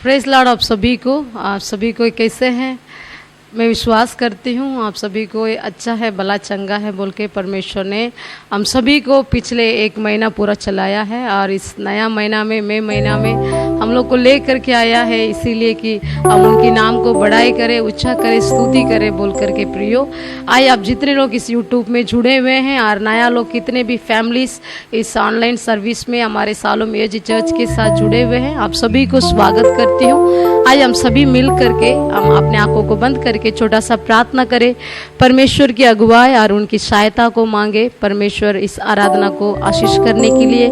Praise Lord आप सभी को कैसे हैं। मैं विश्वास करती हूँ आप सभी को अच्छा है, भला चंगा है बोल के परमेश्वर ने हम सभी को पिछले एक महीना पूरा चलाया है और इस नया महीना में मई महीना में हम लोग को ले करके आया है, इसीलिए कि हम उनके नाम को बड़ाई करें, ऊंचा करें, स्तुति करें बोल करके। प्रियो आइए आप जितने लोग इस यूट्यूब में जुड़े हुए हैं और नया लोग कितने भी फैमिलीज इस ऑनलाइन सर्विस में हमारे सालों एज चर्च के साथ जुड़े हुए हैं, आप सभी को स्वागत करती हूँ। आइए हम सभी मिल करके हम अपने आंखों को बंद करके छोटा सा प्रार्थना करें, परमेश्वर की अगुवाई और उनकी सहायता को मांगे। परमेश्वर इस आराधना को आशीष करने के लिए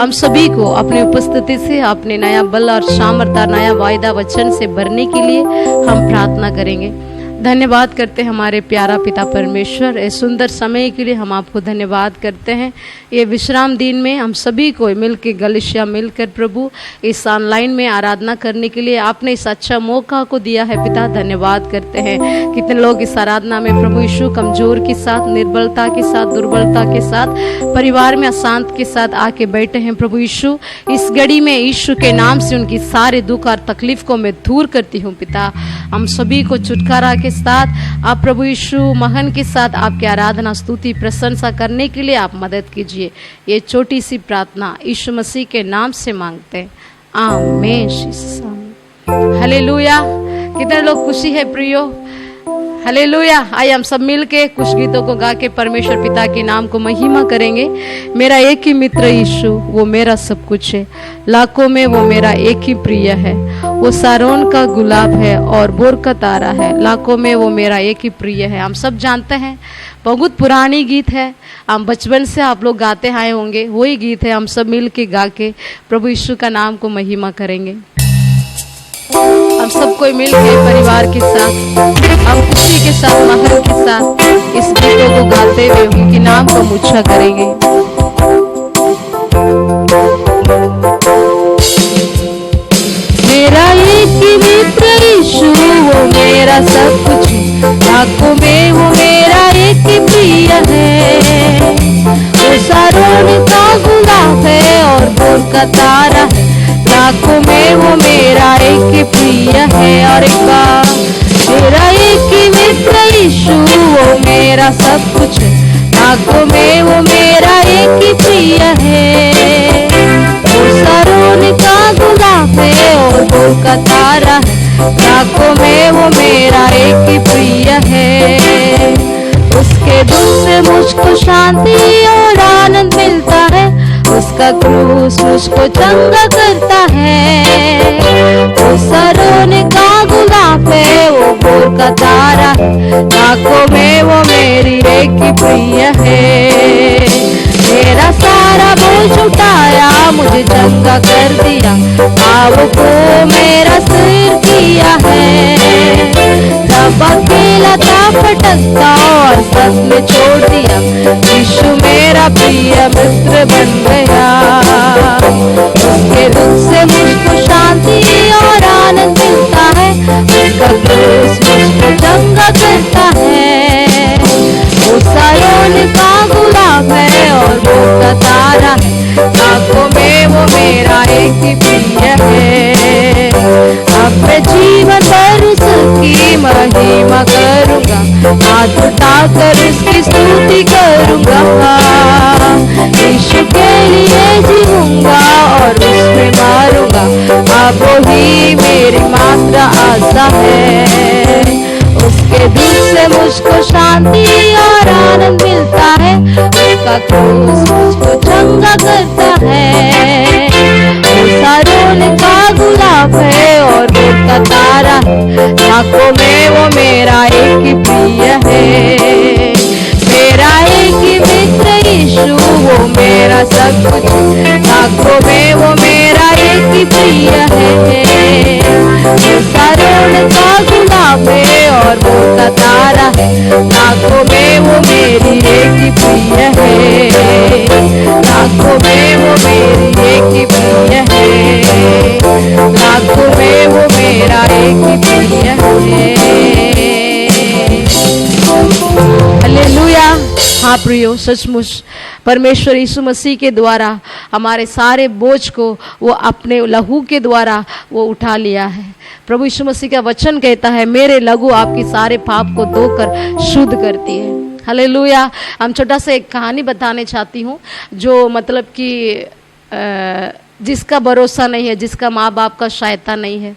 हम सभी को अपनी उपस्थिति से अपने नया बल और सामर्थ्य, नया वायदा वचन से भरने के लिए हम प्रार्थना करेंगे। धन्यवाद करते हैं हमारे प्यारा पिता परमेश्वर, इस सुंदर समय के लिए हम आपको धन्यवाद करते हैं। ये विश्राम दिन में हम सभी को मिलकर गलिशिया मिलकर प्रभु इस ऑनलाइन में आराधना करने के लिए आपने इस अच्छा मौका को दिया है पिता, धन्यवाद करते हैं। कितने लोग इस आराधना में प्रभु यीशु कमजोर के साथ, निर्बलता के साथ, दुर्बलता के साथ, परिवार में अशांत के साथ आके बैठे हैं। प्रभु यीशु इस घड़ी में यीशु के नाम से उनकी सारे दुख और तकलीफ को मैं दूर करती हूँ पिता। हम सभी को छुटकारा के साथ आप प्रभु यीशु महन के साथ आपकी आराधना, स्तुति, प्रशंसा करने के लिए आप मदद कीजिए। ये छोटी सी प्रार्थना यीशु मसीह के नाम से मांगते हैं, आमीन। हालेलुया। कितने लोग खुशी है प्रियो, हालेलुया। आइए हम सब मिल के कुछ गीतों को गा के परमेश्वर पिता के नाम को महिमा करेंगे। मेरा एक ही मित्र यीशु, वो मेरा सब कुछ है, लाखों में वो मेरा एक ही प्रिय है। वो सारोन का गुलाब है और बोर का तारा है, लाखों में वो मेरा एक ही प्रिय है। हम सब जानते हैं, बहुत पुरानी गीत है, हम बचपन से आप लोग गाते आए होंगे, वही गीत है। हम सब मिल के गा के प्रभु यीशु का नाम को महिमा करेंगे। हम सब कोई मिल के परिवार के साथ, हम खुशी के साथ, महल के साथ इस गीतों को गाते हुए उनके नाम को ऊंचा करेंगे। मेरा एक ही मित्र यीशु, वो मेरा सब कुछ, लाखों में वो मेरा एक ही प्रिय है। वो सारोन का गुलाब है और बोर का तारा है, लाखों में वो मेरा एक ही प्रिय है। और एक बार मेरा एक ही मित्र यीशु, वो मेरा सब कुछ है, लाखों में वो मेरा एक ही प्रिय है। वो सारोन का गुलाब है और बोर का तारा है, लाखों में वो मेरा एक ही प्रिय है। उसके दुख से मुझको शांति और आनंद मिलता है, उसका क्रूस मुझको चंगा करता है। वो सारोन का गुलाब है, वो बोर का तारा है, लाखों में वो मेरी एक ही प्रिय है। मेरा सारा बोझ उठाया, मुझे चंगा कर दिया, पाप को मेरा सिर किया है। जब अकेला था भटकता और सब में छोड़ दिया, यीशु मेरा प्रिय मित्र बन गया। उसके दुख से मुझको शांति और आनंद मिलता है, उसका क्रूस मुझको चंगा करता है। वो सारोन का गुलाब है और वो का तारा है, लाखों में वो मेरा एक ही प्रिय है। अपने जीवन भर उसकी महिमा करूंगा, हाथ उठाकर उसकी स्तुति करूंगा। यीशु के लिए जीऊंगा और उसमें मारूंगा, अब वही मेरी मात्र आशा है। उसके दुख से मुझको शांति और आनंद मिलता है, उसका क्रूस मुझको चंगा करता है। वो सारोन का गुलाब है और बोर का तारा है, लाखों में वो मेरा एक ही प्रिय है। मेरा एक ही मित्र यीशु, वो मेरा सब कुछ, लाखों में वो मेरा एक ही प्रिय है। वो सारोन का गुलाब है और बोर का तारा है, लाखों में वो मेरी एक ही प्रिय है। लाखों में वो मेरी एक ही प्रिय है, लाखों में वो मेरा एक ही प्रिय है। हालेलुया। हाँ प्रियो, सचमुच परमेश्वर यीशु मसीह के द्वारा हमारे सारे बोझ को वो अपने लहू के द्वारा वो उठा लिया है। प्रभु यीशु मसीह का वचन कहता है, मेरे लहू आपके सारे पाप को धोकर शुद्ध करती है। हालेलुया। हम छोटा सा एक कहानी बताने चाहती हूँ, जो मतलब कि जिसका भरोसा नहीं है, जिसका माँ बाप का सहायता नहीं है,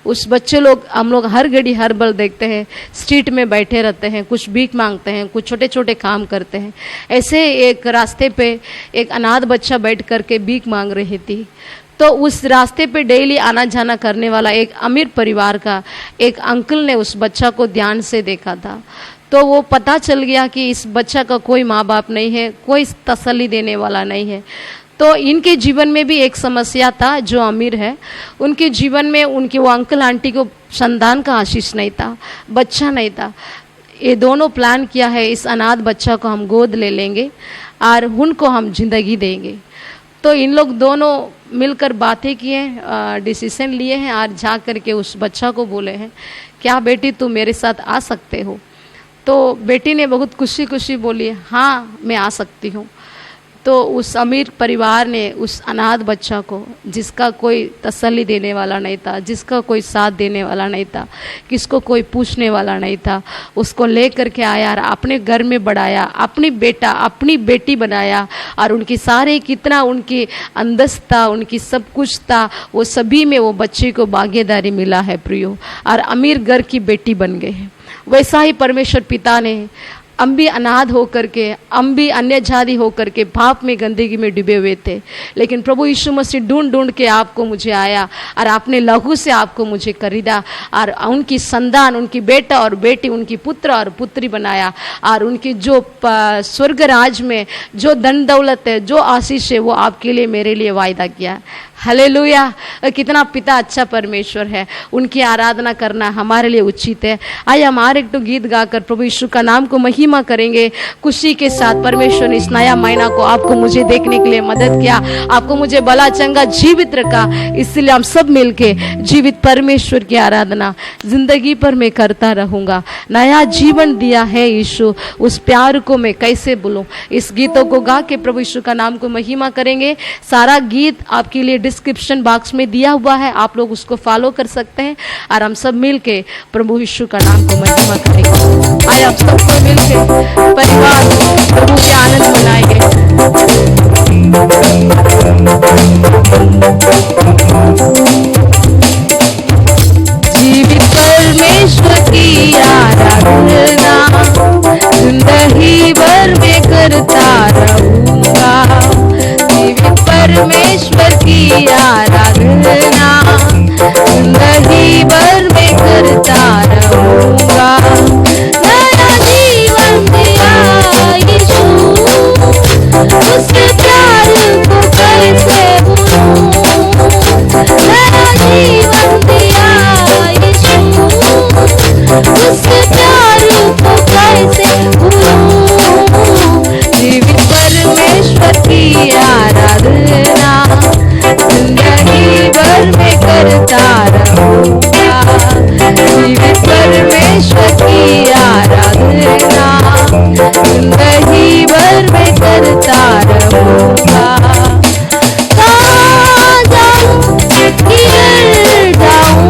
उस बच्चे लोग, हम लोग हर घड़ी हर पल देखते हैं, स्ट्रीट में बैठे रहते हैं, कुछ भीख मांगते हैं, कुछ छोटे छोटे काम करते हैं। ऐसे एक रास्ते पे एक अनाथ बच्चा बैठ करके भीख मांग रही थी। तो उस रास्ते पे डेली आना जाना करने वाला एक अमीर परिवार का एक अंकल ने उस बच्चा को ध्यान से देखा था। तो वो पता चल गया कि इस बच्चा का कोई माँ बाप नहीं है, कोई तसल्ली देने वाला नहीं है। तो इनके जीवन में भी एक समस्या था, जो अमीर है उनके जीवन में उनके वो अंकल आंटी को संतान का आशीष नहीं था, बच्चा नहीं था। ये दोनों प्लान किया है, इस अनाथ बच्चा को हम गोद ले लेंगे और उनको हम जिंदगी देंगे। तो इन लोग दोनों मिलकर बातें किए, डिसीजन लिए हैं और जा कर के उस बच्चा को बोले हैं, क्या बेटी तुम मेरे साथ आ सकते हो? तो बेटी ने बहुत खुशी खुशी बोली, हाँ मैं आ सकती हूँ। तो उस अमीर परिवार ने उस अनाथ बच्चा को, जिसका कोई तसल्ली देने वाला नहीं था, जिसका कोई साथ देने वाला नहीं था, किसको कोई पूछने वाला नहीं था, उसको ले करके आया और अपने घर में बढ़ाया, अपनी बेटा अपनी बेटी बनाया। और उनकी सारे कितना उनकी अंदस था, उनकी सब कुछ था, वो सभी में वो बच्चे को भागीदारी मिला है प्रियो, और अमीर घर की बेटी बन गए हैं। वैसा ही परमेश्वर पिता ने, हम भी अनाथ होकर के, हम भी अन्य जाति होकर के पाप में गंदगी में डूबे हुए थे, लेकिन प्रभु यीशु मसीह ढूंढ ढूंढ के आपको मुझे आया और अपने लहू से आपको मुझे खरीदा और उनकी संतान, उनकी बेटा और बेटी, उनकी पुत्र और पुत्री बनाया। और उनकी जो स्वर्ग राज में जो धन दौलत है, जो आशीष है, वो आपके लिए मेरे लिए वायदा किया। हालेलुया। कितना पिता अच्छा परमेश्वर है, उनकी आराधना करना हमारे लिए उचित है। आइए हम और एक तो गीत गाकर प्रभु यीशु का नाम को महिमा करेंगे खुशी के साथ। परमेश्वर ने इस नया महीना को आपको मुझे देखने के लिए मदद किया, आपको मुझे भला चंगा जीवित रखा, इसलिए हम सब मिलके जीवित परमेश्वर की आराधना जिंदगी पर मैं करता रहूंगा। नया जीवन दिया है यीशु, उस प्यार को मैं कैसे भूलूं। इस गीतों को गा के प्रभु यीशु का नाम को महिमा करेंगे। सारा गीत आपके लिए डिस्क्रिप्शन बॉक्स में दिया हुआ है, आप लोग उसको फॉलो कर सकते हैं और हम सब मिलके प्रभु यीशु का नाम को महिमा करेंगे। आइए आप सबको मिलके परिवार प्रभु के आनंद मनाएंगे। जीवित परमेश्वर की आराधना जिंदगी भर में करता रहूंगा। जीवित परमेश्वर की आराधना जिंदगी भर में करता रहूंगा। नया जीवन दिया यीशु, उस प्यार को कैसे भूलूं। नया जीवन दिया यीशु, उस प्यार को कैसे भूलूं। जीवित परमेश्वर की आराधना जिंदगी भर में करता रहूंगा। जीवित परमेश्वर की आराधना जिंदगी भर में करता रहूंगा। कहाँ जाऊं किधर जाऊं,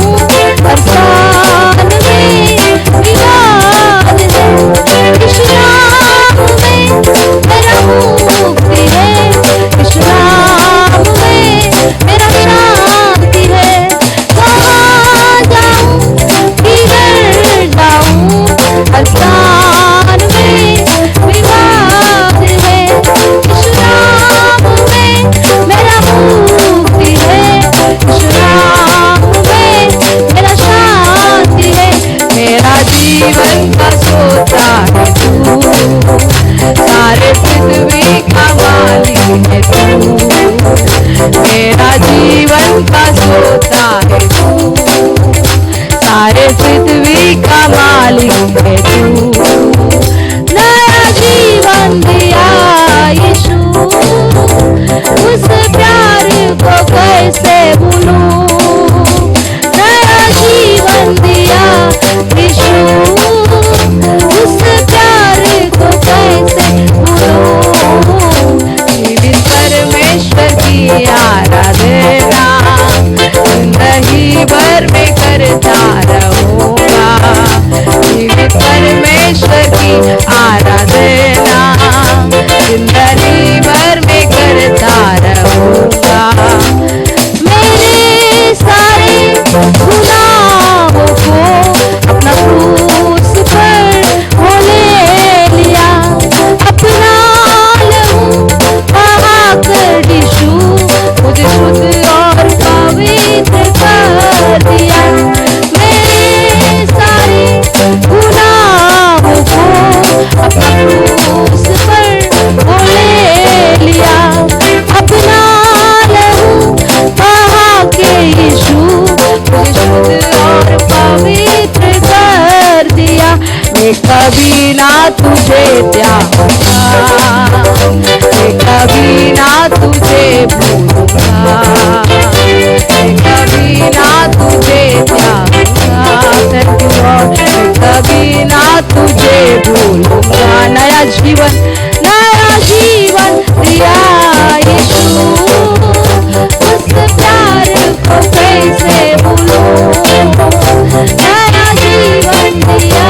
अफसान में विवाद है। इस नाम में मेरा मुक्ति है, इस नाम में मेरा शांति है। कहाँ जाऊं किधर जाऊं, अफसान में विवाद है। इस नाम में मेरा मुक्ति है, इस नाम में मेरा शांति है। मेरा जीवन का सोता है तू, सारे पृथ्वी का मालिक है तू। मेरा जीवन का सोता है तू, सारे पृथ्वी का मालिक है तू। नया जीवन दिया यीशु, उस प्यार को कैसे भूलूं। नया जीवन दिया यीशु, उस प्यार को कैसे भूलूं। जीवित परमेश्वर की तुझे त्यागूंगा, मैं कभी ना तुझे भूलूंगा, मैं कभी ना तुझे त्यागूंगा। थैंक यू लॉर्ड, मैं कभी ना तुझे भूलूंगा। नया जीवन दिया यीशु, उस प्यार को कैसे भूलूं। नया जीवन दिया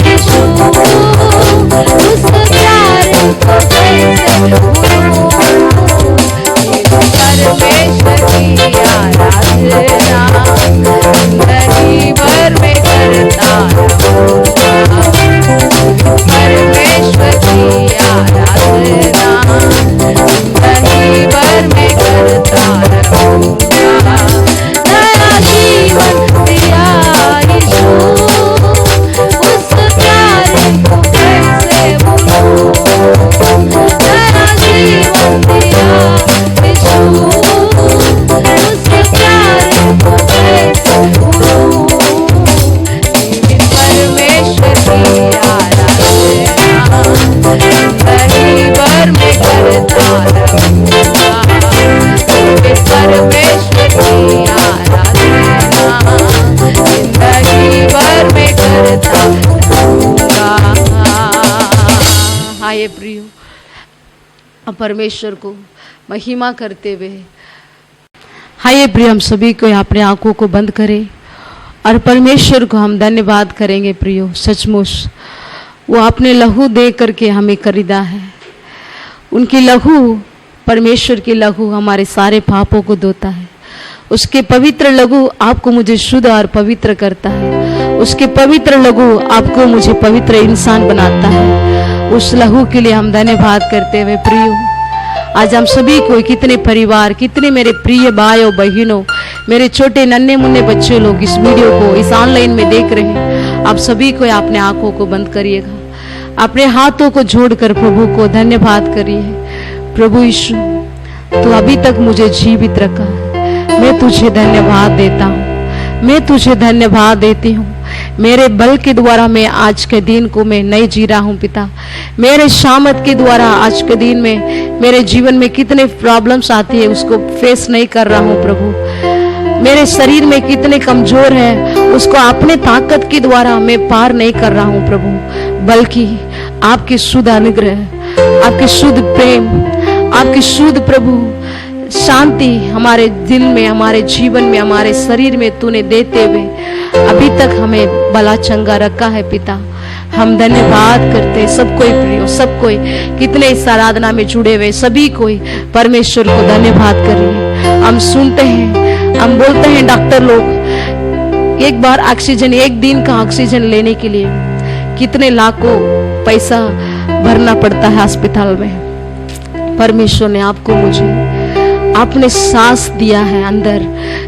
यीशु, उस प्यार को कैसे भूलूं। परमेश्वर की आराधना जिंदगी भर में करता रहूंगा, परमेश्वर की आराधना जिंदगी भर में करता रहूंगा। नया जीवन दिया यीशु, उस प्यार को कैसे भूलूं। नया जीवन दिया यीशु, उस प्यार को कैसे भूलूं। परमेश्वर की आराधना जिंदगी भर में करता रहूंगा, परमेश्वर की आराधना जिंदगी भर में करता रहूंगा। हाय प्रियो, परमेश्वर को महिमा करते हुए हाय प्रिय, हम सभी को अपने आंखों को बंद करें और परमेश्वर को हम धन्यवाद करेंगे। प्रियो, सचमुच वो अपने लहू दे करके हमें खरीदा है। उनकी लहू, परमेश्वर की लहू हमारे सारे पापों को धोता है। उसके पवित्र लहू आपको मुझे शुद्ध और पवित्र करता है। उसके पवित्र लहू आपको मुझे पवित्र इंसान बनाता है। उस लहू के लिए हम धन्यवाद करते हुए प्रियो, आज हम सभी को, कितने परिवार, कितने मेरे प्रिय भाइयों बहनों, मेरे छोटे नन्हे मुन्ने बच्चे लोग इस वीडियो को इस ऑनलाइन में देख रहे हैं, आप सभी को अपने आंखों को बंद करिएगा, अपने हाथों को जोड़कर प्रभु को धन्यवाद करिए। प्रभु यीशु, तू अभी तक मुझे जीवित रखा, मैं तुझे धन्यवाद देता हूँ, मैं तुझे धन्यवाद देती हूँ। मेरे बल के द्वारा मैं आज के दिन को मैं नहीं जी रहा हूँ पिता। मेरे शामत के द्वारा आज के दिन में मेरे जीवन में कितने प्रॉब्लम्स आती है उसको फेस नहीं कर रहा हूँ प्रभु। मेरे शरीर में कितने कमजोर है उसको अपने ताकत के द्वारा मैं पार नहीं कर रहा हूँ प्रभु, बल्कि आपके शुद्ध अनुग्रह, आपके शुद्ध प्रेम, आपकी शुद्ध प्रभु शांति हमारे दिल में, हमारे जीवन में, हमारे शरीर में तूने देते हुए अभी तक हमें भला चंगा रखा है पिता। हम धन्यवाद करते हैं सब कोई प्रियो, सब कोई कितने इस आराधना में जुड़े हुए सभी कोई परमेश्वर को धन्यवाद करिए। हम सुनते हैं, हम बोलते हैं डॉक्टर लोग एक बार ऑक्सीजन, एक दिन का ऑक्सीजन लेने के लिए कितने लाखों पैसा भरना पड़ता है अस्पताल में। परमेश्वर ने आपको मुझे आपने सांस दिया है, अंदर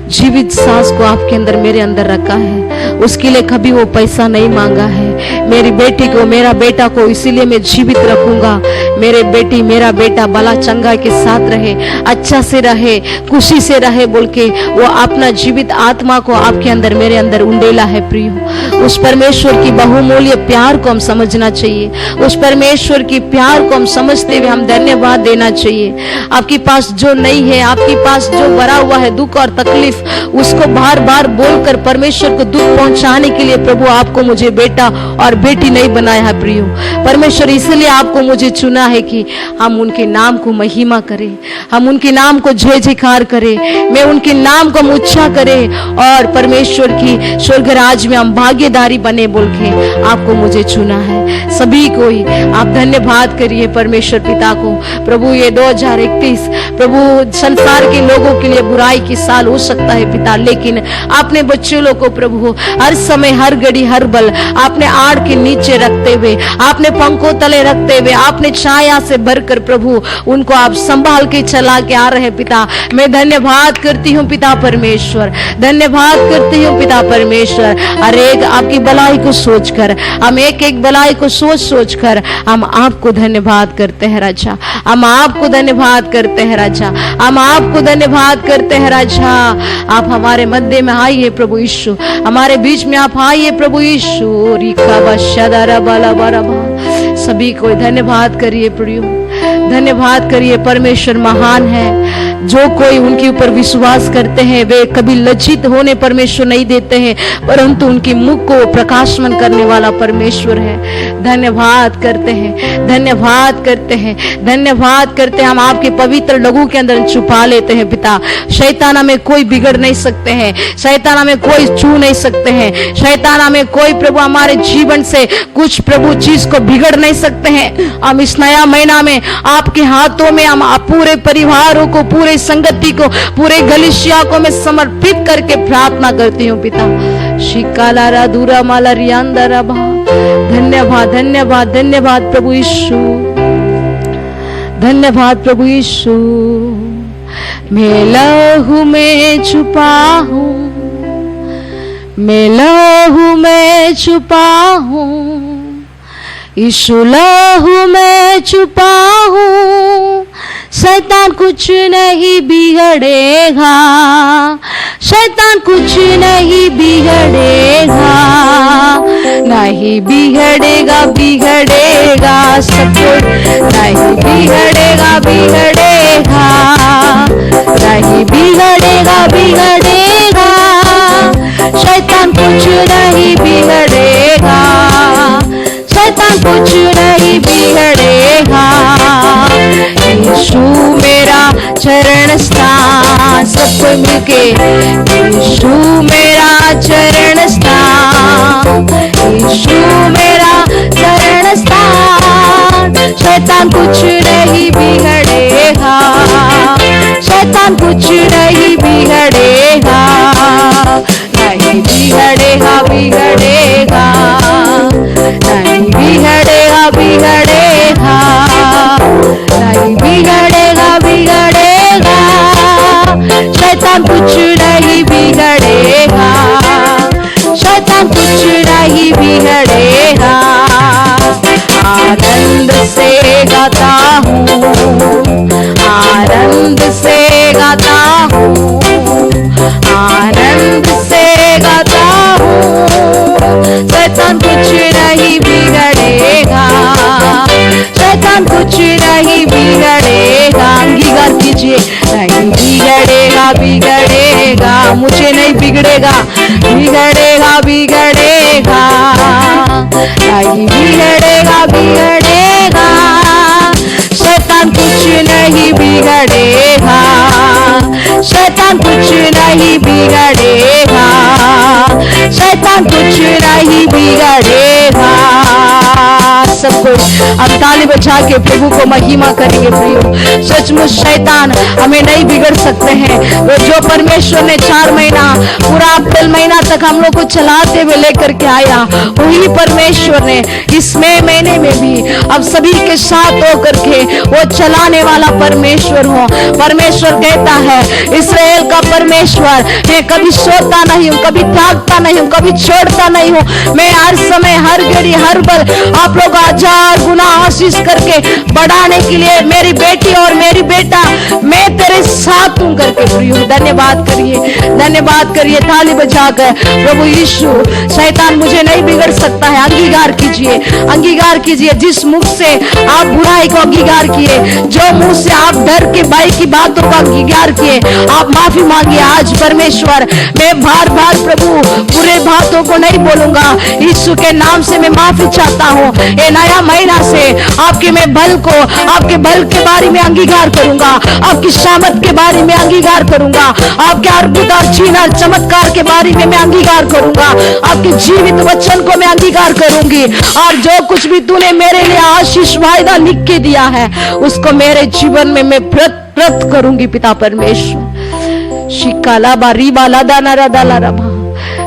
जीवित सांस को आपके अंदर मेरे अंदर रखा है, उसके लिए कभी वो पैसा नहीं मांगा है। मेरी बेटी को, मेरा बेटा को इसीलिए मैं जीवित रखूंगा। मेरे बेटी, मेरा बेटा भला चंगा के साथ रहे, अच्छा से रहे, खुशी से रहे बोल के वो अपना जीवित आत्मा को आपके अंदर, मेरे अंदर उंडेला है प्रियो। उस परमेश्वर की बहुमूल्य प्यार को हम समझना चाहिए, उस परमेश्वर की प्यार को हम समझते हुए हम धन्यवाद देना चाहिए। आपके पास जो नहीं है, आपके पास जो भरा हुआ है दुख और तकलीफ, उसको बार बार बोलकर परमेश्वर को दुख पहुंचाने के लिए प्रभु आपको मुझे बेटा और बेटी नहीं बनाया है प्रियो। परमेश्वर इसलिए आपको मुझे चुना है कि हम उनके नाम को महिमा करें, हम उनके नाम को जय जयकार करें, मैं उनके नाम को ऊंचा करें और परमेश्वर की स्वर्ग राज में हम भागीदारी बने बोल के आपको मुझे चुना है। सभी को ही आप धन्यवाद करिए परमेश्वर पिता को। प्रभु ये 2031 प्रभु संसार के लोगों के लिए बुराई की साल हो सकता है पिता, लेकिन आपने बच्चे लोग को प्रभु हर समय, हर घड़ी, हर बल आपने आड़ के नीचे रखते हुए, आपने पंखों तले रखते हुए, आपने छाया से भरकर प्रभु उनको आप संभाल के चला के आ रहे पिता। मैं धन्यवाद करती हूँ पिता परमेश्वर, धन्यवाद करती हूँ पिता परमेश्वर। हर एक आपकी भलाई को सोचकर, हम एक एक भलाई को सोच सोच कर हम आपको धन्यवाद करते हैं राजा, हम आपको धन्यवाद करते हैं राजा, हम आपको धन्यवाद करते हैं राजा। आप हमारे मध्य में आइए प्रभु यीशु, हमारे बीच में आप आइए प्रभु यीशु। सभी को धन्यवाद करिए प्रभु, धन्यवाद करिए। परमेश्वर महान है। जो कोई उनके ऊपर विश्वास करते हैं वे कभी लज्जित होने परमेश्वर नहीं देते हैं, परंतु उनके मुख को प्रकाशमान करने वाला परमेश्वर है। धन्यवाद करते हैं, धन्यवाद करते हैं, धन्यवाद करते हैं। हम आपके पवित्र लहू के अंदर छुपा लेते हैं पिता। शैतान हमें कोई बिगड़ नहीं सकते हैं, शैतान हमें कोई छू नहीं सकते हैं, शैतान हमें कोई प्रभु हमारे जीवन से कुछ प्रभु चीज को बिगड़ नहीं सकते हैं। हम इस नया महीना में आपके हाथों में हम पूरे परिवारों को, पूरे संगति को, पूरे गलिशिया को मैं समर्पित करके प्रार्थना करती हूँ पिता। शिकालारा दूरा माला रियांदरा भा। धन्यवाद धन्यवाद धन्यवाद प्रभु यीशु, धन्यवाद प्रभु यीशु। मैं लहू में छुपा हूँ, मैं लहू में छुपा हूँ, यीशु लहू में छुपा हूँ। शैतान कुछ नहीं बिगड़ेगा, शैतान कुछ नहीं बिगड़ेगा, नहीं बिगड़ेगा, बिगड़ेगा सब कुछ नहीं बिगड़ेगा, बिगड़ेगा, नहीं बिगड़ेगा, बिगड़ेगा। शैतान कुछ नहीं बिगड़ेगा, शैतान कुछ नहीं बिगड़ेगा। यीशु मेरा चरण स्थान, सबको मिलके यीशु मेरा चरण स्थान, यीशु मेरा चरण स्थान। शैतान कुछ नहीं बिगड़ेगा, शैतान कुछ नहीं बिगड़ेगा, नहीं बिगड़ेगा, बिगड़ेगा, नहीं बिगड़ेगा, बिगड़ेगा, नहीं बिगड़ेगा, बिगड़ेगा। शैतान कुछ नहीं बिगड़ेगा, शैतान कुछ नहीं बिगड़ेगा। आनंद से गाता हूँ, आनंद से गाता हूँ, आनंद से गाता हूँ। शैतान कुछ नहीं बिगड़ेगा, शैतान कुछ नहीं बिगड़ेगा। अंगीकार कीजिए, नहीं बिगड़ेगा, बिगड़ेगा, मुझे नहीं बिगड़ेगा, बिगड़ेगा, बिगड़ेगा, नहीं बिगड़ेगा, बिगड़ेगा। शैतान कुछ नहीं बिगड़ेगा, शैतान कुछ नहीं बिगड़ेगा, शैतान कुछ नहीं बिगड़ेगा। सबको अब ताली बजा के प्रभु को महिमा करेंगे। प्रियो, सचमुच शैतान हमें नहीं बिगड़ सकते हैं। वो जो परमेश्वर ने 4 महीना पूरा अप्रैल महीना तक हम लोग को चलाते हुए लेकर के आया, वही परमेश्वर ने इस महीने में भी अब सभी के साथ होकर के वो चलाने वाला परमेश्वर हो। परमेश्वर कहता है, इस्राएल का परमेश्वर, मैं कभी सोता नहीं हूँ, कभी त्यागता नहीं हूँ, कभी छोड़ता नहीं हूँ। मैं हर समय, हर घड़ी, हर पल आप लोग 1000 गुना आशीष करके बढ़ाने के लिए मेरी बेटी और मेरी बेटा, मैं तेरे साथ हूं करके। प्रियो, धन्यवाद करिए, धन्यवाद करिए ताली बजाकर। प्रभु यीशु, शैतान मुझे नहीं बिगड़ सकता है। अंगीकार कीजिए, अंगीकार कीजिए। जिस मुख से आप बुराई को अंगीकार किए, जो मुंह से आप डर के भाई की बातों का अंगीकार किए, आप माफी मांगिए। आज परमेश्वर, मैं बार बार प्रभु बुरे बातों को नहीं बोलूंगा। यीशु के नाम से मैं माफी चाहता हूँ। ये नया महीना से आपके मैं बल को, आपके बल के बारे में अंगीकार करूंगा, आपकी शामत के बारे में अंगीकार करूंगा, आपके अद्भुत और चीना चमत्कार के बारे में मैं अंगीकार करूंगा, आपके जीवित वचन को मैं अंगीकार करूंगी। और जो कुछ भी तूने मेरे लिए आशीष वायदा लिख के दिया है, उसको मेरे जीवन में मैं प्रत करूंगी पिता परमेश्वर। शिकाला बारी बाला दाना रदाला रभा।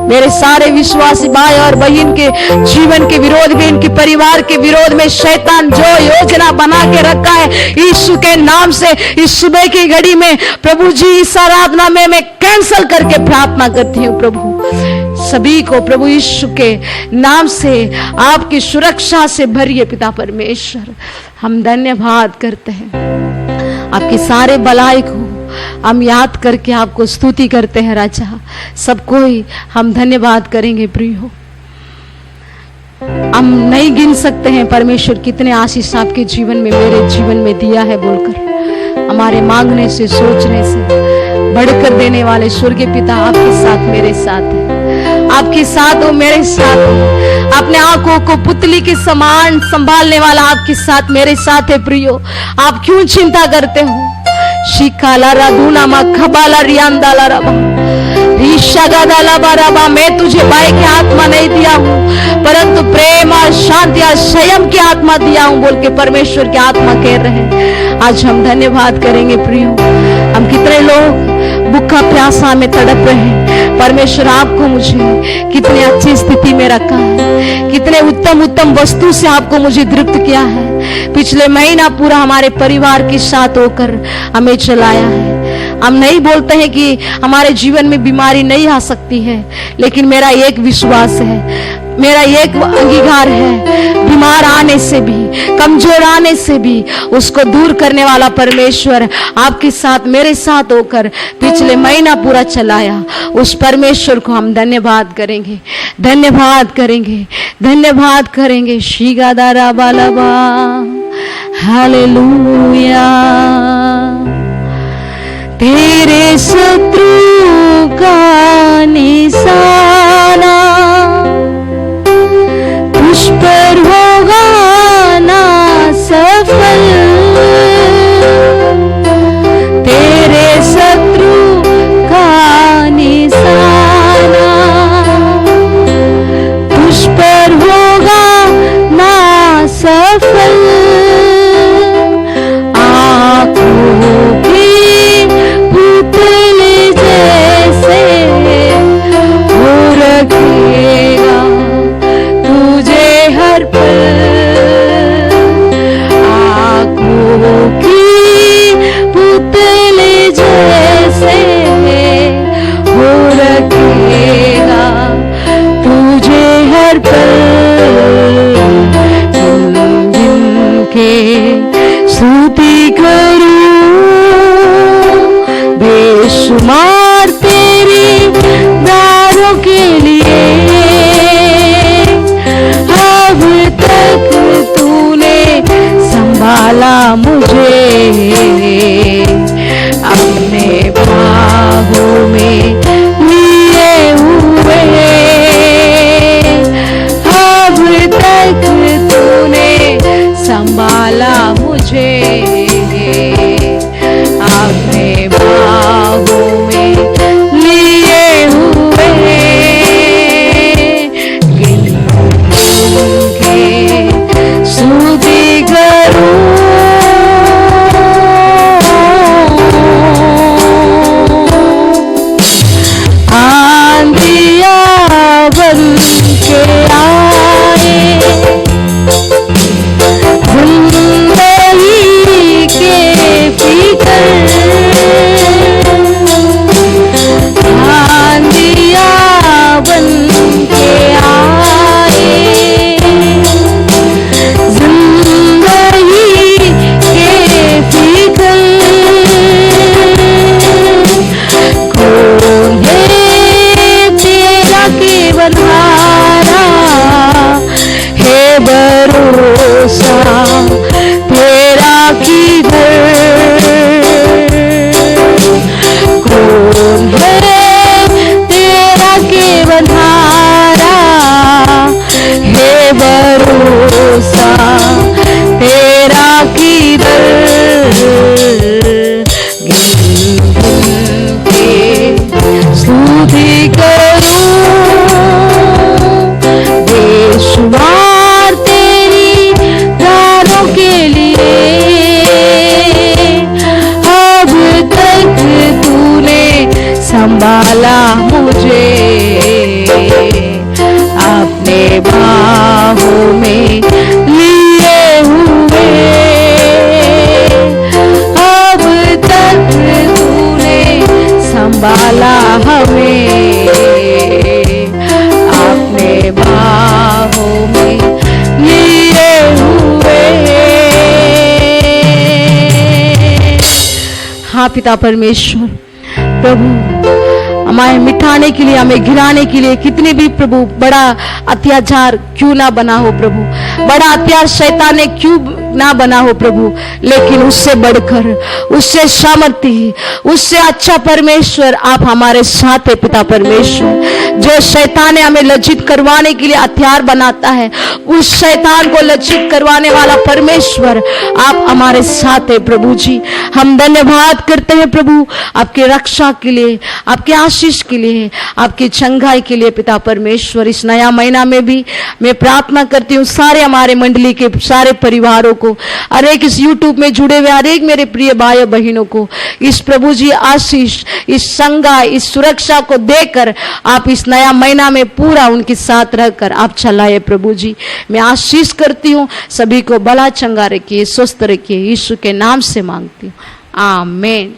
मेरे सारे विश्वासी भाई और बहन के जीवन के विरोध में, इनके परिवार के विरोध में शैतान जो योजना बना के रखा है, यीशु के नाम से इस सुबह की घड़ी में प्रभु जी इस आराधना में मैं कैंसल करके प्रार्थना करती हूँ। प्रभु सभी को प्रभु यीशु के नाम से आपकी सुरक्षा से भरिए पिता परमेश्वर। हम धन्यवाद करते हैं आपकी सारे भलाई को, हम याद करके आपको स्तुति करते हैं राजा। सबको ही हम धन्यवाद करेंगे प्रियो। हम नहीं गिन सकते हैं परमेश्वर कितने आशीष आपके जीवन में, मेरे जीवन में दिया है बोलकर। हमारे मांगने से, सोचने से बढ़कर देने वाले स्वर्गीय पिता आपके साथ, मेरे साथ है। आपके साथ हो, मेरे साथ है। अपने आंखों को पुतली के समान संभालने वाला आपके साथ, मेरे साथ है प्रियो। आप क्यों चिंता करते हो? शिकाला राधुना मा खबाला रियांदाला रबा रीशागादाला बाराबा। मैं तुझे भय की आत्मा नहीं दिया हूँ, परंतु प्रेम और शांति और संयम की आत्मा दिया हूँ बोल के परमेश्वर की आत्मा कह रहे हैं। आज हम धन्यवाद करेंगे प्रियो। हम कितने लोग भूखा प्यासा में तड़प रहे हैं, परमेश्वर आपको मुझे कितने अच्छी स्थिति में रखा है, कितने उत्तम उत्तम वस्तु से आपको मुझे तृप्त किया है। पिछले महीना पूरा हमारे परिवार के साथ होकर हमें चलाया है। हम नहीं बोलते हैं कि हमारे जीवन में बीमारी नहीं आ सकती है, लेकिन मेरा एक विश्वास है, मेरा एक अंगीकार है, बीमार आने से भी, कमजोर आने से भी उसको दूर करने वाला परमेश्वर आपके साथ, मेरे साथ होकर पिछले महीना पूरा चलाया। उस परमेश्वर को हम धन्यवाद करेंगे, धन्यवाद करेंगे, धन्यवाद करेंगे। शीगादारा बालाबा, हालेलुया। तेरे शत्रु का निशाना तुझ पर होगा ना सफल। तेरे शत्रु का निशाना तुझ पर होगा ना सफल। आँखों की पुतली जैसे हो रखेगा तुझे हर पल। आँखों की पुतली जैसे हो रखेगा तुझे हर पल। गिन के स्तुति करूं बेशुमार तेरी दारों के लिए। अब तक तूने संभाला मुझे अपने बाहों में लिए हुए। अब तक तूने संभाला मुझे अपने बाहों में लिए हुए। गिन के स्तुति करूं आंधिया बन के आए, जिंदगी के पीकर आंधिया बन के आए। जिंदगी के पीकर कौन है तेरा केवल हारा है भरोसा तेरा किधर। कौन है तेरा केवल हारा है भरोसा तेरा किधर। गिन के स्तुति करूं बेशुमार तेरी दारों के लिए। अब तक तूने संभाला मुझे अपने बाहों हाँ पिता परमेश्वर, प्रभु हमें मिटाने के लिए, हमें गिराने के लिए कितने भी प्रभु बड़ा अत्याचार क्यों ना बना हो प्रभु, बड़ा अत्याचार शैतान ने क्यों ना बना हो प्रभु, लेकिन उससे बढ़कर, उससे सामर्थी, उससे अच्छा परमेश्वर आप हमारे साथ है पिता परमेश्वर। जो शैतान हमें लज्जित करवाने के लिए हथियार बनाता है, उस शैतान को लज्जित करवाने वाला परमेश्वर आप हमारे साथ है प्रभु जी। हम धन्यवाद करते हैं प्रभु आपके रक्षा के लिए, आपके आशीष के लिए, आपकी चंगाई के लिए पिता परमेश्वर। इस नया महीना में भी मैं प्रार्थना करती हूँ सारे हमारे मंडली के सारे परिवारों को, हर एक इस यूट्यूब में जुड़े हुए हर एक मेरे प्रिय भाई बहनों को, इस प्रभु जी आशीष, इस संगाई, इस सुरक्षा को देकर आप इस नया महीना में पूरा उनके साथ रहकर आप चलाए प्रभु जी। मैं आशीष करती हूँ, सभी को भला चंगा रखिए, स्वस्थ रखिए, यीशु के नाम से मांगती हूँ, आमीन।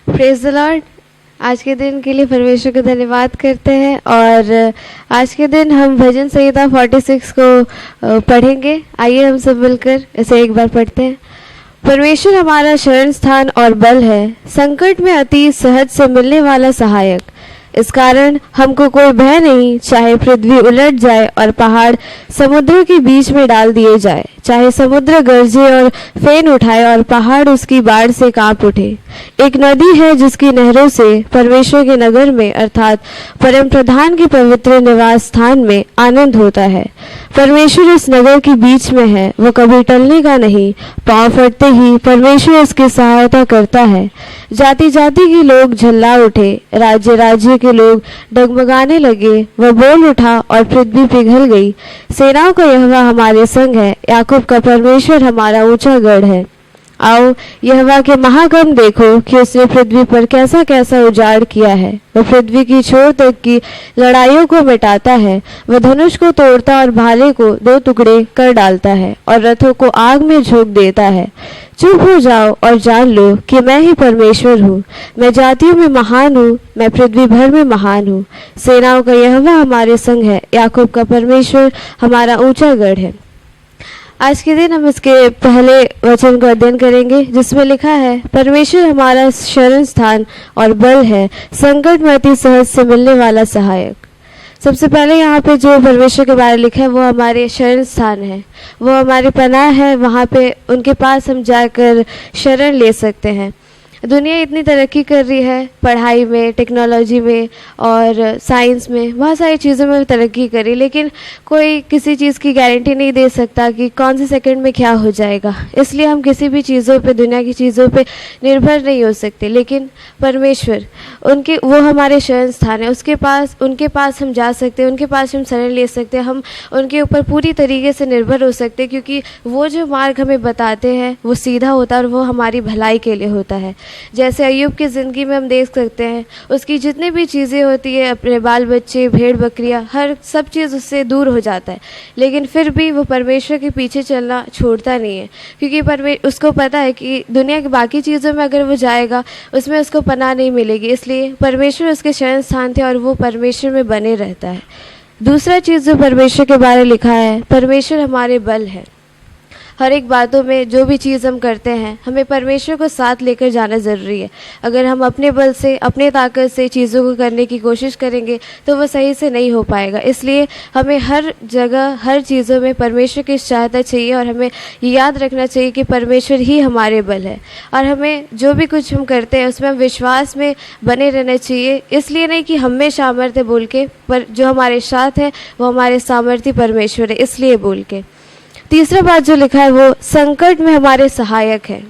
Praise the Lord. आज के दिन के लिए परमेश्वर को धन्यवाद करते हैं और आज के दिन हम भजन संहिता 46 को पढ़ेंगे। आइए हम सब मिलकर इसे एक बार पढ़ते हैं। परमेश्वर हमारा शरण स्थान और बल है, संकट में अति सहज से मिलने वाला सहायक। इस कारण हमको कोई भय नहीं, चाहे पृथ्वी उलट जाए और पहाड़ समुद्र के बीच में डाल दिए जाए, चाहे समुद्र गरजे और फेन उठाए और पहाड़ उसकी बाढ़ से कांप उठे। एक नदी है जिसकी नहरों से परमेश्वर के नगर में अर्थात परम प्रधान के पवित्र निवास स्थान में आनंद होता है। परमेश्वर इस नगर के बीच में है, वो कभी टलने का नहीं। पांव फटते ही परमेश्वर उसकी सहायता करता है। जाति जाति के लोग झल्ला उठे, राज्य राज्य के लोग डगमगाने लगे। वह बोल उठा और पृथ्वी पिघल गई। सेनाओं का यहोवा हमारे संग है, याकूब का परमेश्वर हमारा ऊंचा गढ़ है। आओ यहोवा के महाकर्म देखो कि उसने पृथ्वी पर कैसा कैसा उजाड़ किया है। वह पृथ्वी की छोर तक की लड़ाइयों को मिटाता है। वह धनुष को तोड़ता और भाले को दो टुकड़े कर डालता है और रथों को आग में झोंक देता है। चुप हो जाओ और जान लो कि मैं ही परमेश्वर हूँ। मैं जातियों में महान हूँ, मैं पृथ्वी भर में महान हूँ। सेनाओं का यहोवा हमारे संग है, याकूब का परमेश्वर हमारा ऊंचा गढ़ है। आज के दिन हम इसके पहले वचन को अध्ययन करेंगे जिसमें लिखा है, परमेश्वर हमारा शरण स्थान और बल है, संकट में अति सहज से मिलने वाला सहायक। सबसे पहले यहाँ पे जो परमेश्वर के बारे में लिखा है वो हमारे शरण स्थान है, वो हमारे पनाह है। वहाँ पे उनके पास हम जाकर शरण ले सकते हैं। दुनिया इतनी तरक्की कर रही है, पढ़ाई में, टेक्नोलॉजी में और साइंस में, बहुत सारी चीज़ों में तरक्की कर रही है, लेकिन कोई किसी चीज़ की गारंटी नहीं दे सकता कि कौन से सेकंड में क्या हो जाएगा। इसलिए हम किसी भी चीज़ों पे, दुनिया की चीज़ों पे निर्भर नहीं हो सकते। लेकिन परमेश्वर, वो हमारे शरण स्थान है। उनके पास हम जा सकते हैं, उनके पास हम शरण ले सकते हैं, हम उनके ऊपर पूरी तरीके से निर्भर हो सकते हैं, क्योंकि वो जो मार्ग हमें बताते हैं वो सीधा होता है और वो हमारी भलाई के लिए होता है। जैसे अय्यूब की ज़िंदगी में हम देख सकते हैं, उसकी जितनी भी चीज़ें होती है, अपने बाल बच्चे, भेड़ बकरियां, हर सब चीज़ उससे दूर हो जाता है, लेकिन फिर भी वो परमेश्वर के पीछे चलना छोड़ता नहीं है, क्योंकि उसको पता है कि दुनिया की बाकी चीज़ों में अगर वो जाएगा उसमें उसको पनाह नहीं मिलेगी। इसलिए परमेश्वर उसके शरण स्थान थे और वो परमेश्वर में बने रहता है। दूसरा चीज़ जो परमेश्वर के बारे में लिखा है, परमेश्वर हमारे बल है। हर एक बातों में जो भी चीज़ हम करते हैं, हमें परमेश्वर को साथ लेकर जाना ज़रूरी है। अगर हम अपने बल से, अपने ताकत से चीज़ों को करने की कोशिश करेंगे तो वो सही से नहीं हो पाएगा। इसलिए हमें हर जगह, हर चीज़ों में परमेश्वर की सहायता चाहिए और हमें ये याद रखना चाहिए कि परमेश्वर ही हमारे बल है। और हमें जो भी कुछ हम करते हैं उसमें हम विश्वास में बने रहना चाहिए। इसलिए नहीं कि हम में सामर्थ्य बोल के, पर जो हमारे साथ है वो हमारे सामर्थ्य परमेश्वर है, इसलिए बोल के। तीसरा बात जो लिखा है वो संकट में हमारे सहायक है।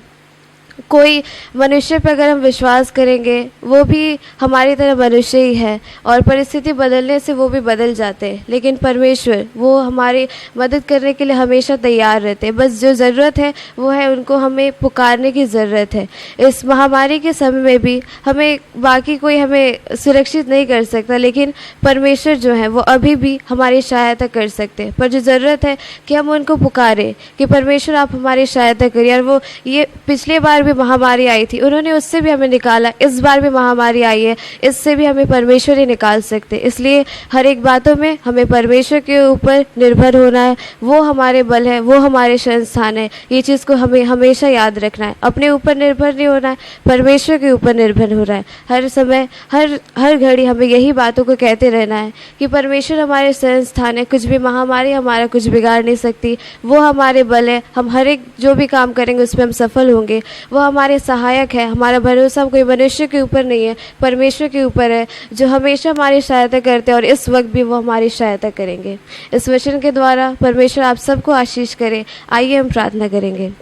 कोई मनुष्य पर अगर हम विश्वास करेंगे, वो भी हमारी तरह मनुष्य ही है और परिस्थिति बदलने से वो भी बदल जाते हैं, लेकिन परमेश्वर वो हमारी मदद करने के लिए हमेशा तैयार रहते हैं। बस जो ज़रूरत है वो है उनको हमें पुकारने की ज़रूरत है। इस महामारी के समय में भी हमें, बाकी कोई हमें सुरक्षित नहीं कर सकता, लेकिन परमेश्वर जो है वो अभी भी हमारी सहायता कर सकते हैं। पर जो ज़रूरत है कि हम उनको पुकारें कि परमेश्वर आप हमारी सहायता करिए। और वो ये पिछले बार भी महामारी आई थी, उन्होंने उससे भी हमें निकाला। इस बार भी महामारी आई है, इससे भी हमें परमेश्वर ही निकाल सकते। इसलिए हर एक बातों में हमें परमेश्वर के ऊपर निर्भर होना है। वो हमारे बल है, वो हमारे संस्थान है। ये चीज़ को हमें हमेशा याद रखना है। अपने ऊपर निर्भर नहीं होना है, परमेश्वर के ऊपर निर्भर हो रहा है। हर समय हर घड़ी हमें यही बातों को कहते रहना है कि परमेश्वर हमारे संस्थान है। कुछ भी महामारी हमारा कुछ बिगाड़ नहीं सकती। वो हमारे बल है। हम हर एक जो भी काम करेंगे उसमें हम सफल होंगे। वो हमारे सहायक है। हमारा भरोसा कोई मनुष्य के ऊपर नहीं है, परमेश्वर के ऊपर है, जो हमेशा हमारी सहायता करते हैं और इस वक्त भी वो हमारी सहायता करेंगे। इस वचन के द्वारा परमेश्वर आप सबको आशीष करे। आइए हम प्रार्थना करेंगे।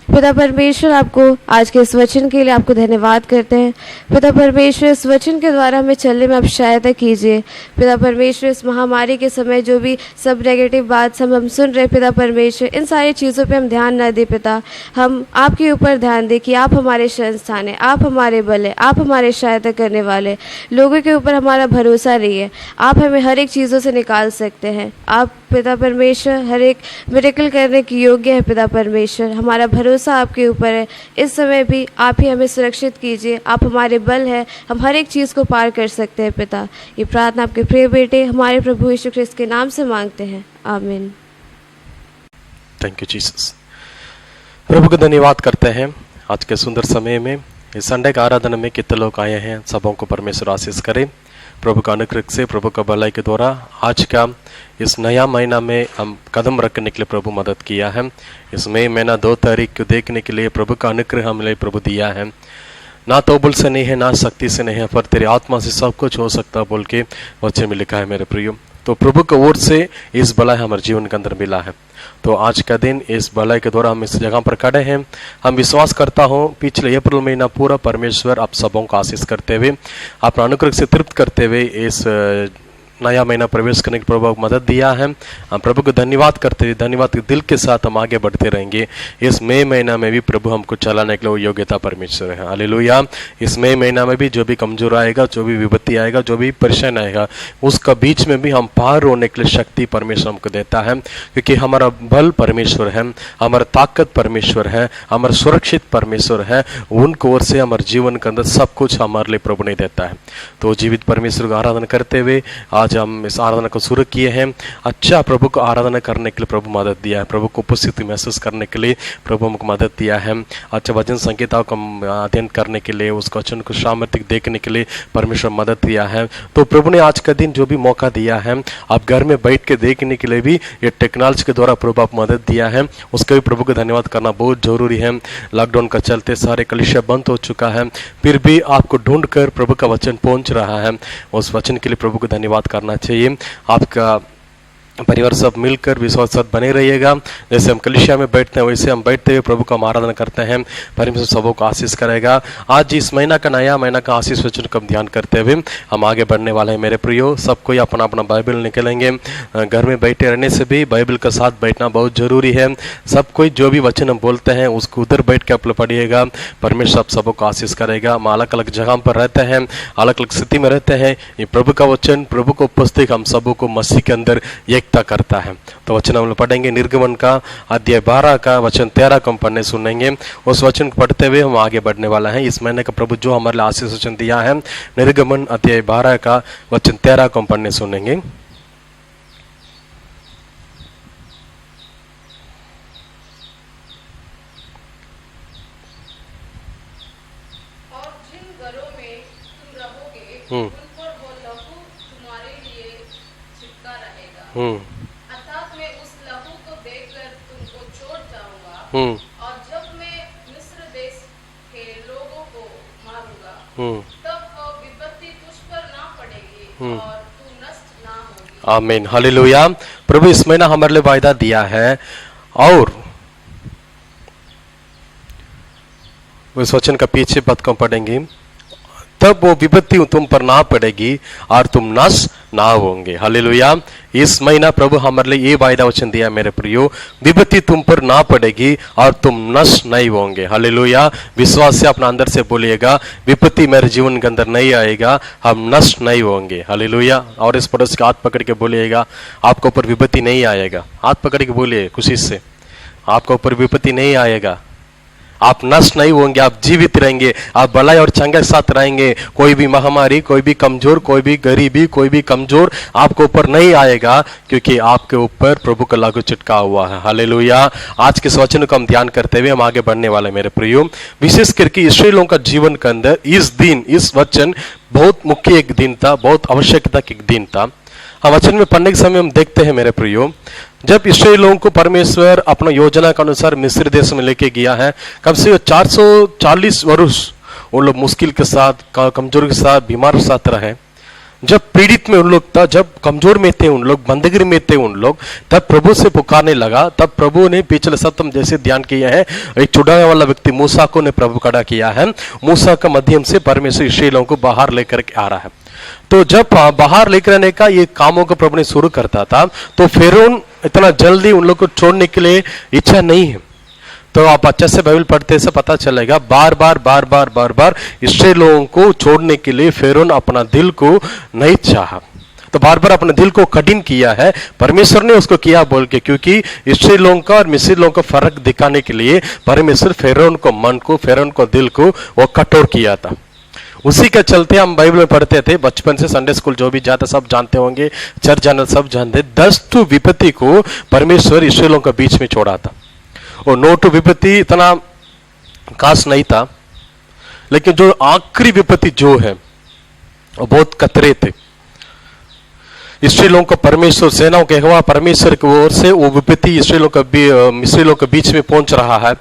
पिता परमेश्वर, आपको आज के इस वचन के लिए आपको धन्यवाद करते हैं। पिता परमेश्वर, इस वचन के द्वारा हमें चलने में आप सहायता कीजिए। पिता परमेश्वर, इस महामारी के समय जो भी सब नेगेटिव बात सब हम सुन रहे, पिता परमेश्वर, इन सारी चीज़ों पे हम ध्यान न दें। पिता, हम आपके ऊपर ध्यान दें कि आप हमारे संस्थान हैं, आप हमारे बल है, आप हमारे सहायता करने वाले। लोगों के ऊपर हमारा भरोसा नहीं है। आप हमें हर एक चीज़ों से निकाल सकते हैं। आप पिता परमेश्वर हर एक मिरेकल करने की योग्य है। पिता परमेश्वर, हमारा भरोसा आपके ऊपर है। इस समय भी आप ही हमें सुरक्षित कीजिए। आप हमारे बल है, हम हर एक चीज़ को पार कर सकते हैं। पिता, ये प्रार्थना आपके प्रिय बेटे हमारे प्रभु यीशु ख्रिस्त के नाम से मांगते हैं, आमीन। Thank you Jesus. प्रभु को धन्यवाद करते हैं आज के सुंदर समय में। इस संडे का आराधना में कितने लोग आए हैं, सबों को परमेश्वर आशीष करे। प्रभु का अनुग्रह से, प्रभु का भलाई के द्वारा आज का इस नया महीना में हम कदम रखने के लिए प्रभु मदद किया है। इस महीना 2 तारीख को देखने के लिए प्रभु का अनुग्रह हमें प्रभु दिया है। ना तो बल से नहीं है, ना शक्ति से नहीं है, पर तेरी आत्मा से सब कुछ हो सकता बोल के वचन में लिखा है मेरे प्रियो। तो प्रभु की ओर से इस भलाई हमारे जीवन के अंदर मिला है। तो आज का दिन इस भलाई के द्वारा हम इस जगह पर खड़े हैं। हम विश्वास करता हूँ पिछले अप्रैल महीना पूरा परमेश्वर आप सबों को आशीष करते हुए, अपना अनुग्रह से तृप्त करते हुए इस नया महीना प्रवेश करने की प्रभु को मदद दिया है। हम प्रभु को धन्यवाद करते हुए, धन्यवाद के दिल के साथ हम आगे बढ़ते रहेंगे। इस मई महीना में भी प्रभु हमको चलाने के लिए योग्यता परमेश्वर है। हालेलुया। इस मई महीना में भी जो भी कमजोर आएगा, जो भी विपत्ति आएगा, जो भी परेशान आएगा, उसका बीच में भी हम पार होने के लिए शक्ति परमेश्वर हमको देता है। क्योंकि हमारा बल परमेश्वर है, हमारा ताकत परमेश्वर है, हमारा सुरक्षित परमेश्वर है। उनको ओर से हमारे जीवन के अंदर सब कुछ हमारे लिए प्रभु नहीं देता है। तो जीवित परमेश्वर का आराधना करते हुए आज हम इस आराधना को शुरू किए हैं। अच्छा, प्रभु को आराधना करने के लिए प्रभु मदद दिया है। प्रभु को उपस्थिति महसूस करने के लिए प्रभु हमको मदद दिया है। अच्छा, वचन संहिताओं का अध्ययन करने के लिए, उसको वचन को सामर्थ्य देखने के लिए परमेश्वर मदद दिया है। तो प्रभु ने आज का दिन जो भी मौका दिया है, आप घर में बैठ के देखने के लिए भी ये टेक्नोलॉजी के द्वारा प्रभु आप मदद दिया है, उसका भी प्रभु को धन्यवाद करना बहुत जरूरी है। लॉकडाउन का चलते सारे कलीसिया बंद हो चुका है, फिर भी आपको ढूंढ कर प्रभु का वचन पहुंच रहा है। उस वचन के लिए प्रभु को धन्यवाद करना चाहिए। आपका परिवार सब मिलकर विश्वास साथ बने रहिएगा। जैसे हम कलीसिया में बैठते हैं वैसे हम बैठते हुए प्रभु का आराधना करते हैं। परमेश्वर सबों को आशीष करेगा। आज इस महीना का नया महीना का आशीष वचन का ध्यान करते हुए हम आगे बढ़ने वाले हैं मेरे प्रियो। सब कोई अपना अपना बाइबल निकलेंगे। घर में बैठे रहने से भी बाइबल के साथ बैठना बहुत जरूरी है। सब कोई जो भी वचन हम बोलते हैं उसको उधर बैठ के आप पढ़िएगा। परमेश्वर आप सबों को आशीष करेगा। हम अलग अलग जगह पर रहते हैं, अलग अलग स्थिति में रहते हैं। ये प्रभु का वचन, प्रभु को उपस्थित हम सबों को मसीह के अंदर एकता करता है। तो वचन हम लोग पढ़ेंगे निर्गमन का अध्याय 12 का वचन 13 को हम पढ़ने सुनेंगे। उस वचन को पढ़ते हुए हम आगे बढ़ने वाला है। इस महीने का प्रभु जो हमारे लिए आशीष वचन दिया है, निर्गमन अध्याय 12 का वचन 13 को हम पढ़ने सुनेंगे। अर्थात मैं उस लहू को देखकर तुमको छोड़ जाऊंगा और जब मैं मिस्र देश के लोगों को मारूंगा तब वो विपत्ति तुझ पर ना पड़ेगी और तू नष्ट ना होगी। आमीन, हालेलुया। प्रभु इस महीना हमारे लिए वायदा दिया है और उस वचन का पीछे पद को पढ़ेंगे। तब वो विपत्ति तुम पर ना पड़ेगी और तुम नष्ट ना होंगे। हालेलुया। इस महीना प्रभु हमारे लिए ये वायदा वचन दिया मेरे प्रियो, विपत्ति तुम पर ना पड़ेगी और तुम नष्ट नहीं होंगे। हालेलुया। विश्वास से अपना अंदर से बोलिएगा, विपत्ति मेरे जीवन के अंदर नहीं आएगा, हम नष्ट नहीं होंगे। हालेलुया। और इस पड़ोस का हाथ पकड़ के बोलिएगा, आपके ऊपर विपत्ति नहीं आएगा। हाथ पकड़ के बोलिए खुशी से, आपके ऊपर विपत्ति नहीं आएगा, आप नष्ट नहीं होंगे, आप जीवित रहेंगे, आप भलाई और चंगे के साथ रहेंगे। कोई भी महामारी, कोई भी कमजोर, कोई भी गरीबी, कोई भी कमजोर आपके ऊपर नहीं आएगा, क्योंकि आपके ऊपर प्रभु का लहू चिटका हुआ है। हालेलुया। आज के इस वचन को हम ध्यान करते हुए हम आगे बढ़ने वाले मेरे प्रियो। विशेष करके इस्राएलियों का जीवन के अंदर इस दिन, इस वचन बहुत मुख्य एक दिन था, बहुत आवश्यकता एक दिन था। हम वचन में पढ़ने के समय हम देखते हैं मेरे प्रियो, जब इस्राएल लोगों को परमेश्वर अपना योजना के अनुसार मिस्र देश में लेके गया है, कम से कम 440 वर्ष उन लोग मुश्किल के साथ, कमजोर के साथ, बीमार के साथ रहे। जब पीड़ित में उन लोग था, जब कमजोर में थे उन लोग, बंदगी में थे उन लोग, तब प्रभु से पुकारने लगा। तब प्रभु ने पिछले सप्ताह जैसे ध्यान किया है, एक छुड़ाने वाला व्यक्ति मूसा को ने प्रभु खड़ा किया है। मूसा का माध्यम से परमेश्वर इस्राएलियों को बाहर लेकर के आ रहा है। तो जब बाहर लेकर आने का ये कामों को प्रभु ने शुरू करता था, तो फिरौन इतना जल्दी उन लोग को छोड़ने के लिए इच्छा नहीं है। तो आप अच्छे से बाइबल पढ़ते से पता चलेगा, बार बार इस्राएल लोगों को छोड़ने के लिए फिरौन अपना दिल को नहीं चाहा। तो बार बार अपने दिल को कठिन किया है, परमेश्वर ने उसको किया बोल के, क्योंकि इस्राएल लोगों का और मिस्र लोगों का फर्क दिखाने के लिए परमेश्वर फिरौन को मन को, फिरौन को दिल को वो कठोर किया था। उसी के चलते हम बाइबल में पढ़ते थे बचपन से, संडे स्कूल जो भी जाता सब जानते होंगे, चर्च जाना सब जानते, 10 विपत्ति को परमेश्वर इस्राएलियों के बीच में छोड़ा था। और 9 विपत्ति इतना खास नहीं था, लेकिन जो आखिरी विपत्ति जो है वो बहुत खतरे थे। इस्राएलियों को परमेश्वर, सेनाओं के यहोवा परमेश्वर की ओर से वो विपत्ति इस्राएलियों के बीच में पहुंच रहा है।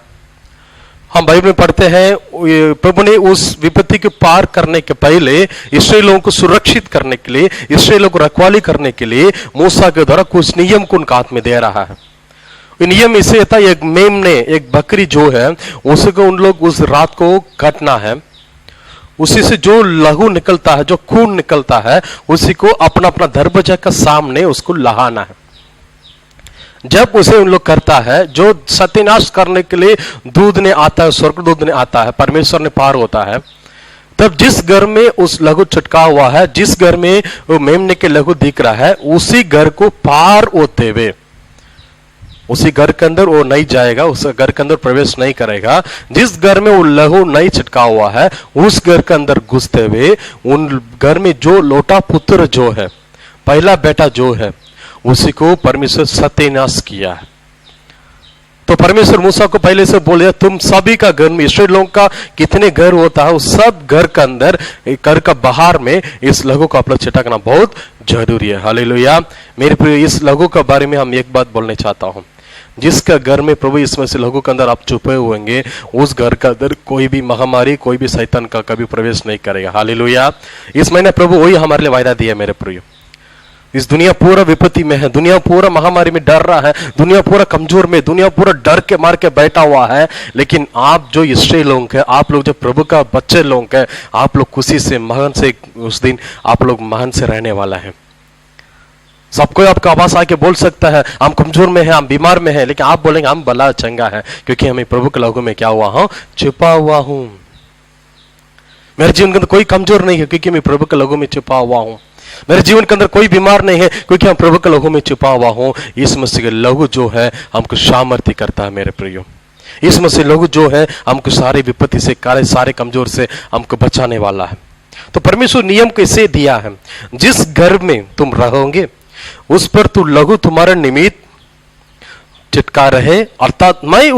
हम बाइबल में पढ़ते हैं, प्रभु ने उस विपत्ति को पार करने के पहले इस्राएलियों को सुरक्षित करने के लिए, इस्राएलियों को रखवाली करने के लिए मूसा के द्वारा कुछ नियम को उनके हाथ में दे रहा है। नियम इसे था, एक मेमने, एक बकरी जो है उसको उन लोग उस रात को काटना है। उसी से जो लहू निकलता है, जो खून निकलता है, उसी को अपना अपना दरवाजा का सामने उसको लहाना है। जब उसे उन लोग करता है, जो सत्यानाश करने के लिए दूध ने आता है, स्वर्गदूत ने आता है, परमेश्वर ने पार होता है, तब जिस घर में उस लहू छिटका हुआ है, जिस घर में वो मेमने के लहू दिख रहा है, उसी घर को पार होते हुए उसी घर के अंदर वो नहीं जाएगा, उस घर के अंदर प्रवेश नहीं करेगा। जिस घर में वो लहू नहीं छिटका हुआ है, उस घर के अंदर घुसते हुए उन घर में जो लोटा पुत्र जो है, पहला बेटा जो है, उसी को परमेश्वर सत्यानाश किया है। तो परमेश्वर मूसा को पहले से बोले, तुम सभी का घर में, इस्राएल लोगों का कितने घर होता है, उस सब घर के अंदर, घर का बाहर में इस लहू को आप लोग छिटकना बहुत जरूरी है। हालेलुया। मेरे प्रिय, इस लहू के बारे में हम एक बात बोलने चाहता हूं। जिसका घर में प्रभु इसमें से लहू के अंदर आप छुपे होंगे, उस घर का अंदर कोई भी महामारी, कोई भी शैतान का कभी प्रवेश नहीं करेगा। हालेलुया। इस महीने प्रभु वही हमारे लिए वायदा दिया मेरे प्रिय। इस दुनिया पूरा विपत्ति में है, दुनिया पूरा महामारी में डर रहा है, दुनिया पूरा कमजोर में, दुनिया पूरा डर के मार के बैठा हुआ है, लेकिन आप जो इस्राएल लोग हैं, आप लोग जो प्रभु का बच्चे लोग हैं, आप लोग खुशी से, महान से, उस दिन आप लोग महान से रहने वाला है। सबको आपका आवाज आके बोल सकता है, हम कमजोर में हैं, हम बीमार में हैं, लेकिन आप बोलेंगे हम भला चंगा है, क्योंकि हमें प्रभु के लहू में क्या हुआ हूं, छुपा हुआ हूं। मेरे जीवन के अंदर कोई कमजोर नहीं है, क्योंकि मैं प्रभु के लहू में छुपा हुआ हूं। मेरे जीवन के अंदर कोई बीमार नहीं है, क्योंकि हम प्रभु के लहू में छुपा हुआ हूं। इस मसीह के लहू जो है हमको सामर्थ्य करता है मेरे प्रियो। इस मसीह लहू जो है हमको सारे विपत्ति से, सारे कमजोर से हमको बचाने वाला है। तो परमेश्वर नियम कैसे दिया है, जिस घर में तुम रहोगे उस पर तू लहू तुम्हारे निमित्त चिटका रहे, अर्थात मैं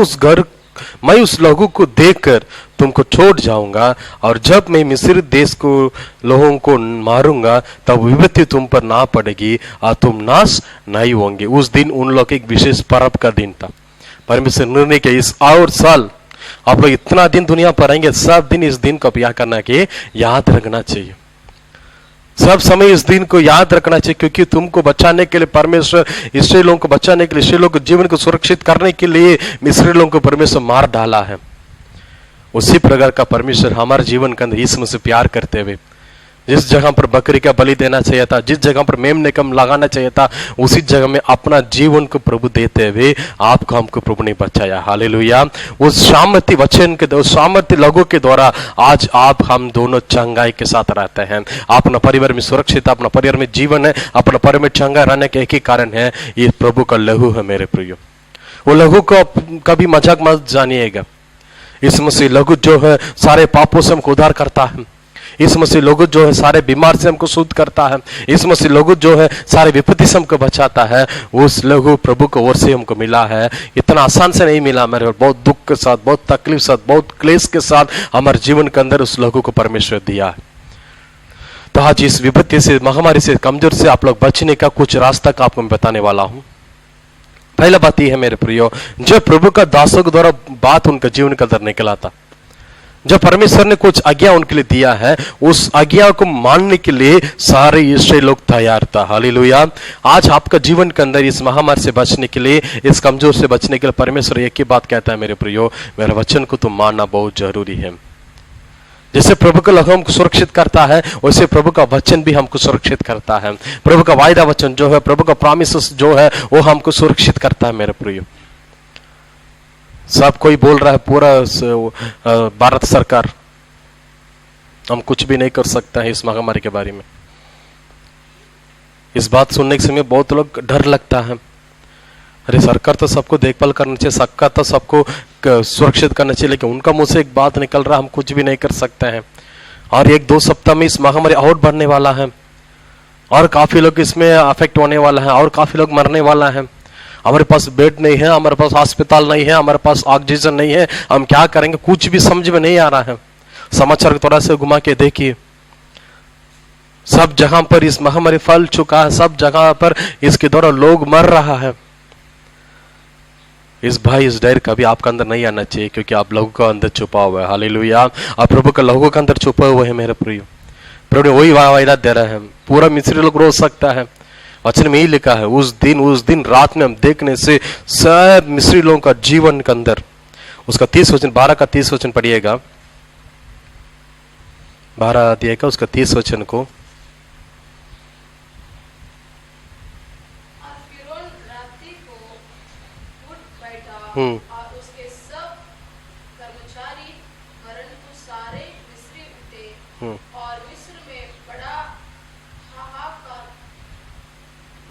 उस लहू को देखकर तुमको छोड़ जाऊंगा, और जब मैं मिस्र देश को लोगों को मारूंगा तब विपत्ति तुम पर ना पड़ेगी और तुम नाश नहीं होंगे। उस दिन उन लोग एक विशेष पर्व का दिन था। परमेश्वर निर्णय के इस और साल आप लोग इतना दिन दुनिया पर आएंगे, सब दिन इस दिन को क्या करना चाहिए, याद रखना चाहिए। सब समय इस दिन को याद रखना चाहिए, क्योंकि तुमको बचाने के लिए परमेश्वर, इस्राएलियों को बचाने के लिए, इस्राएलियों के जीवन को सुरक्षित करने के लिए इस्राएलियों को परमेश्वर मार डाला है। उसी प्रकार का परमेश्वर हमारे जीवन के अंदर इसमें से प्यार करते हुए, जिस जगह पर बकरी का बलि देना चाहिए था, जिस जगह पर मेमने कम लगाना चाहिए था, उसी जगह में अपना जीवन को प्रभु देते हुए आपको हमको प्रभु ने बचाया। हालेलुया। उस सामर्थ्य वचन के, उस सामर्थ्य लहू के द्वारा आज आप हम दोनों चंगाई के साथ रहते हैं। अपना परिवार में सुरक्षित, अपना परिवार में जीवन है, अपना परिवार में चंगा रहने के एक ही कारण है, ये प्रभु का लहू है मेरे प्रियो। वो लहू को कभी मजाक मत जानिएगा। यीशु मसीह लघु जो है सारे पापों से हमको उद्धार करता है। यीशु मसीह लघु जो है सारे बीमार से हमको शुद्ध करता है। यीशु मसीह लघु जो है सारे विपत्ति से हमको बचाता है। उस लघु प्रभु को ओर से हमको मिला है। इतना आसान से नहीं मिला मेरे, बहुत दुख के साथ, बहुत तकलीफ के साथ, बहुत क्लेश के साथ हमारे जीवन के अंदर उस लघु को परमेश्वर दिया है। तो आज इस विपत्ति से, महामारी से, कमजोर से आप लोग बचने का कुछ रास्ता का आपको मैं बताने वाला हूं। पहला बात यह है मेरे प्रियो, जब प्रभु का दासों के द्वारा बात उनके जीवन के अंदर निकला था, जब परमेश्वर ने कुछ आज्ञा उनके लिए दिया है, उस आज्ञा को मानने के लिए सारे इस्राएल लोग तैयार था। हालेलुया। आज आपका जीवन के अंदर इस महामारी से बचने के लिए, इस कमजोर से बचने के लिए परमेश्वर एक ही बात कहता है मेरे प्रियो, मेरे वचन को तुम मानना बहुत जरूरी है। जैसे प्रभु का लहू हमको सुरक्षित करता है, वैसे प्रभु का वचन भी हमको सुरक्षित करता है। प्रभु का वायदा वचन जो है, प्रभु का प्रॉमिस जो है, वो हमको सुरक्षित करता है मेरे प्रियो। सब कोई बोल रहा है, पूरा भारत सरकार, हम कुछ भी नहीं कर सकता है इस महामारी के बारे में। इस बात सुनने के समय बहुत लोग डर लगता है। अरे सरकार तो सबको देखभाल करना चाहिए, सरकार तो सबको सुरक्षित करना चाहिए, लेकिन उनका मुंह से एक बात निकल रहा, हम कुछ भी नहीं कर सकते हैं। और 1-2 सप्ताह में इस महामारी और बढ़ने वाला है, और काफी लोग इसमें अफेक्ट होने वाला है, और काफी लोग मरने वाला है। हमारे पास बेड नहीं है, हमारे पास अस्पताल नहीं है, हमारे पास ऑक्सीजन नहीं है, हम क्या करेंगे कुछ भी समझ में नहीं आ रहा है। समाचार थोड़ा से घुमा के देखिए, सब जगह पर इस महामारी फैल चुका है, सब जगह पर इसके द्वारा लोग मर रहा है। इस डर कभी आपका अंदर नहीं आना चाहिए, क्योंकि आप लहू का अंदर छुपा हुआ है। हालेलुया। आप प्रभु का लहू का अंदर छुपा हुआ है मेरे प्रिय। प्रभु ने वही वायदा दे रहा है, पूरा मिस्री लोग रोज सकता है। वचन में ही लिखा है, उस दिन रात में हम देखने से सब मिस्री लोगों का जीवन के अंदर, उसका 30 वचन, 12 का 30 वचन पढ़िएगा, 12 अध्याय का उसका 30 वचन को। और उसके सब कर्मचारी परंतु सारे मिस्री उठे और मिस्र में बड़ा हाहाकार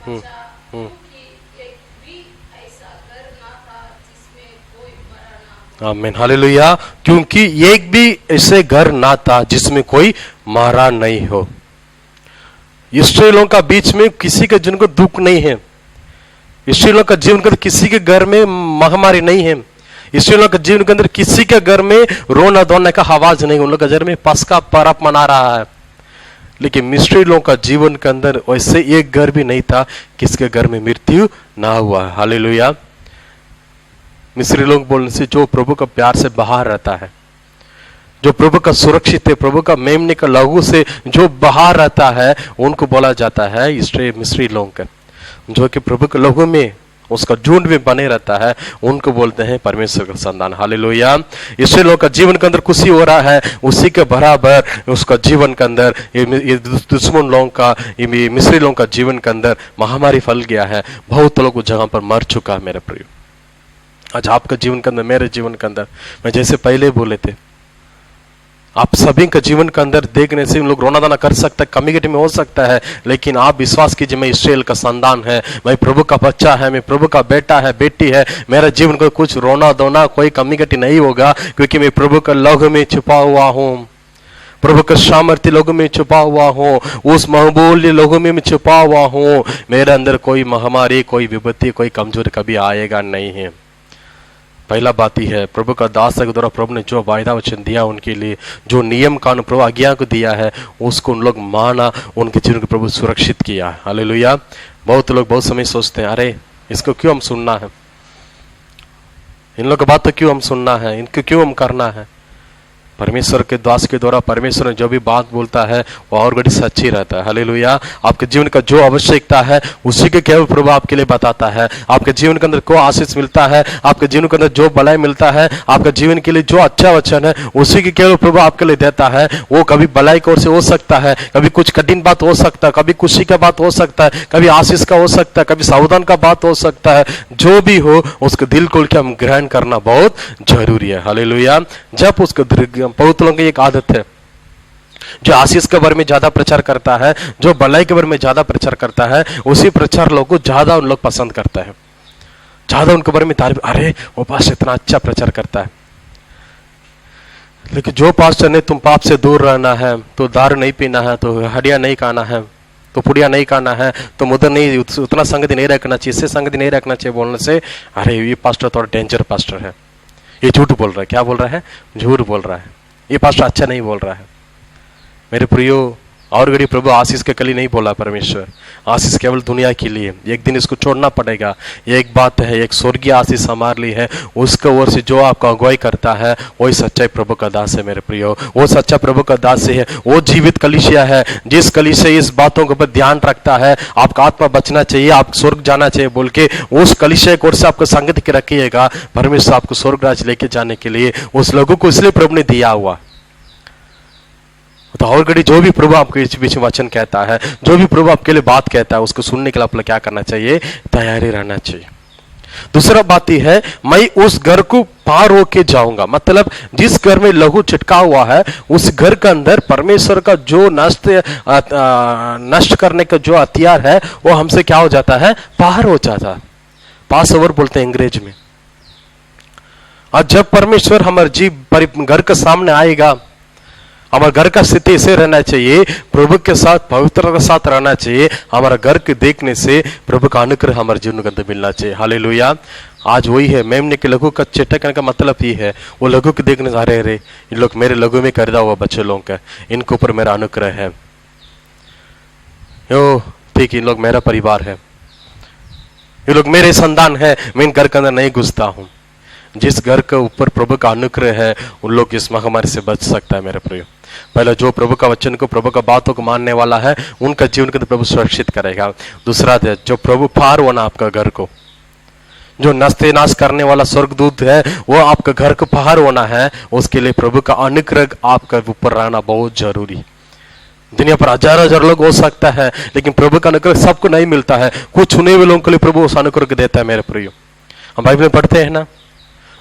मचा, क्योंकि एक भी ऐसा घर ना था जिसमें कोई मरा ना। आमीन, हालेलुया। क्योंकि एक भी ऐसे घर ना था जिसमें कोई मारा नहीं हो। इस्राएलियों का बीच में किसी के जिनको दुख नहीं है, इस्राएलियों का जीवन के अंदर किसी के घर में महामारी नहीं है, इस्राएलियों का जीवन के अंदर किसी के घर में रोना धोने का आवाज नहीं, उन लोग के घर में पस्का पर्व मना रहा है। लेकिन मिस्री लोगों का जीवन के अंदर वैसे एक घर भी नहीं था किसके घर में मृत्यु ना हुआ। हालेलुया। मिस्री लोग बोलने से जो प्रभु का प्यार से बाहर रहता है, जो प्रभु का सुरक्षित है, प्रभु का मेमने का लहू से जो बाहर रहता है, उनको बोला जाता है मिस्री लोगों का। जो कि प्रभु के लहू में, उसका झुंड में बने रहता है, उनको बोलते हैं परमेश्वर का संतान। हालेलुया। इससे लोग का जीवन के अंदर खुशी हो रहा है, उसी के बराबर उसका जीवन के अंदर ये दुश्मन लोगों का, ये मिस्री लोगों का जीवन के अंदर महामारी फैल गया है। बहुत लोग उस जगह पर मर चुका है मेरे प्रिय। आज आपका जीवन के अंदर, मेरे जीवन के अंदर, मैं जैसे पहले बोले थे, आप सभी का जीवन के अंदर देखने से उन लोग रोना धोना कर सकता है, कम्युनिटी में हो सकता है, लेकिन आप विश्वास कीजिए मैं इस्राएल का संतान है, मैं प्रभु का बच्चा है, मैं प्रभु का बेटा है, बेटी है। मेरा जीवन को कुछ रोना धोना, कोई कम्युनिटी नहीं होगा, क्योंकि मैं प्रभु का लहू में छुपा हुआ हूँ, प्रभु के सामर्थ्य लोगों में छुपा हुआ हूँ, उस महबूल लोगों में छुपा हुआ हूँ। मेरे अंदर कोई महामारी, कोई विपत्ति, कोई कमजोरी कभी आएगा नहीं है। पहला बात ही है, प्रभु का दास के द्वारा प्रभु ने जो वायदा वचन दिया, उनके लिए जो नियम कानून प्रभु आज्ञा को दिया है, उसको उन लोग माना, उनके जीवन को प्रभु सुरक्षित किया। हालेलुया। बहुत लोग बहुत समय सोचते हैं, अरे इसको क्यों हम सुनना है, इन लोग की बात तो क्यों हम सुनना है, इनको क्यों हम करना है। परमेश्वर के दास के द्वारा परमेश्वर ने जो भी बात बोलता है वो और बड़ी सच्ची रहता है। हालेलुया। आपके जीवन का जो आवश्यकता है उसी के केवल प्रभु आपके लिए बताता है। आपके जीवन के अंदर को आशीष मिलता है, आपके जीवन के अंदर जो भलाई मिलता है, आपके जीवन के लिए जो अच्छा वचन है, उसी के केवल प्रभु आपके लिए देता है। वो कभी भलाई की ओर से हो सकता है, कभी कुछ कठिन बात हो सकता है, कभी खुशी का बात हो सकता है, कभी आशीष का हो सकता है, कभी सावधान का बात हो सकता है। जो भी हो उसको दिल खोल के हम ग्रहण करना बहुत जरूरी है। हालेलुया। जब उसको बहुत लोगों की एक आदत है, जो आशीष के बारे में ज्यादा प्रचार करता है, जो भलाई के बारे में ज्यादा प्रचार करता है, उसी प्रचार लोगों को ज्यादा उन लोग पसंद करता है, ज्यादा उनके बारे में तारीफ, अरे वो पास इतना अच्छा प्रचार करता है। लेकिन जो पास्टर ने तुम पाप से दूर रहना है, तो दारू नहीं पीना है, तो हड्डियां नहीं खाना है, तो पुड़िया नहीं खाना है, तो उधर नहीं उतना संगति नहीं रखना चाहिए, इससे संगति नहीं रखना चाहिए बोलने से, अरे ये पास्टर थोड़ा डेंजर पास्टर है, ये झूठ बोल रहा है। क्या बोल रहा है? झूठ बोल रहा है, ये पास्टर अच्छा नहीं बोल रहा है। मेरे प्रियो, और गड़ी प्रभु आशीष के कली नहीं बोला परमेश्वर, आशीष केवल दुनिया के लिए, एक दिन इसको छोड़ना पड़ेगा। एक बात है, एक स्वर्गीय आशीष हमारे लिए है, उसके ओर से जो आपका अगुवाई करता है वही सच्चाई प्रभु का दास है। मेरे प्रियो, वो सच्चा प्रभु का दास है, वो जीवित कलीसिया है, जिस कलीसिया इस बातों के ऊपर ध्यान रखता है, आपका आत्मा बचना चाहिए, आप स्वर्ग जाना चाहिए बोल के, उस कलीसिया की ओर से आपको संगति के रखिएगा। परमेश्वर आपको स्वर्ग राज लेके जाने के लिए उस लोगों को इसलिए प्रभु ने दिया हुआ। तो और घड़ी जो भी प्रभु आपके बीच में वचन कहता है, जो भी प्रभु आपके लिए बात कहता है, उसको सुनने के लिए आप लोग क्या करना चाहिए? तैयारी रहना चाहिए। दूसरा बात यह है, मैं उस घर को पार होके जाऊंगा, मतलब जिस घर में लहू छिटका हुआ है उस घर के अंदर परमेश्वर का जो नष्ट करने का जो हथियार है वो हमसे क्या हो जाता है? पार हो जाता है। पास ओवर बोलते हैं अंग्रेज में। और जब परमेश्वर हमारे जीव घर के सामने आएगा, हमारे घर का स्थिति ऐसे रहना चाहिए, प्रभु के साथ पवित्रता के साथ रहना चाहिए। हमारा घर के देखने से प्रभु का अनुग्रह हमारे जीवन के अंदर मिलना चाहिए। हालेलुया। आज वही है, मेमने के लघु का चिटकने का मतलब ये है, वो लघु के देखने से अरे अरे इन लोग मेरे लघु में खरीदा हुआ बच्चे लोग का, इनके ऊपर मेरा अनुग्रह है, यो ठीक, इन लोग मेरा परिवार है, ये लोग मेरे संतान है, मैं इन घर के अंदर नहीं घुसता हूं। जिस घर के ऊपर प्रभु का अनुग्रह है उन लोग इस महामारी से बच सकता है। मेरे प्रिय, पहला जो प्रभु का वचन को, प्रभु का बातों को मानने वाला है, उनका जीवन को प्रभु सुरक्षित करेगा। दूसरा जो प्रभु पार होना आपका घर को, जो नस्ते नाश करने वाला स्वर्गदूत है वो आपका घर को पार होना है, उसके लिए प्रभु का अनुग्रह आपका ऊपर रहना बहुत जरूरी। दुनिया पर हजार लोग हो सकता है, लेकिन प्रभु का अनुग्रह सबको नहीं मिलता है, कुछ चुने हुए लोगों के लिए प्रभु उस अनुग्रह देता है। मेरे प्रिय, हम बाइबल में पढ़ते हैं ना,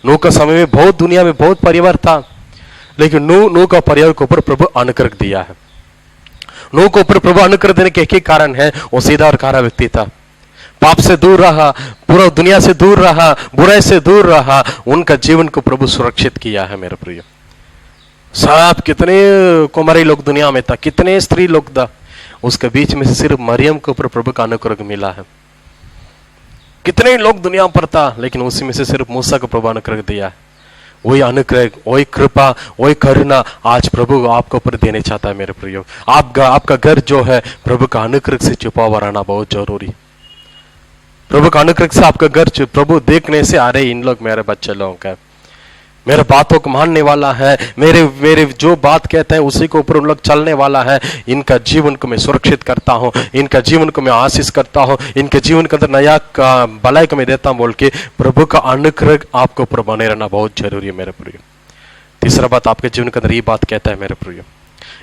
नूह का समय में बहुत दुनिया में बहुत परिवार था, लेकिन नूह का परिवार के ऊपर प्रभु अनुग्रह दिया है। नूह के ऊपर प्रभु अनुग्रह देने के एक ही कारण है, वो सीधा और खारा व्यक्ति था, पाप से दूर रहा, पूरा दुनिया से दूर रहा, बुराई से दूर रहा, उनका जीवन को प्रभु सुरक्षित किया है। मेरे प्रिय, सब कितने कुमारी लोग दुनिया में था, कितने स्त्री लोग था, उसके बीच में से सिर्फ मरियम के ऊपर प्रभु का अनुग्रह मिला है। कितने लोग दुनिया पर था, लेकिन उसी में से सिर्फ मूसा को प्रभु अनुग्रह दिया है। वही अनुग्रह, वही कृपा, वही करुणा आज प्रभु आपके ऊपर देने चाहता है। मेरे प्रियो, आपका घर जो है प्रभु का अनुग्रह से छुपा हुआ रहना बहुत जरूरी। प्रभु का अनुग्रह से आपका घर प्रभु देखने से, अरे इन लोग मेरे बच्चे लोग का, मेरे बातों को मानने वाला है, मेरे जो बात कहते हैं उसी के ऊपर उन लोग चलने वाला है, इनका जीवन को मैं सुरक्षित करता हूं, इनका जीवन को मैं आशीष करता हूं, इनके जीवन के अंदर नया भलाई को मैं देता हूं बोल के प्रभु का अनुग्रह आपके ऊपर बने रहना बहुत जरूरी है। मेरे प्रिय, तीसरा बात आपके जीवन के अंदर ये बात कहता है। मेरे प्रिय,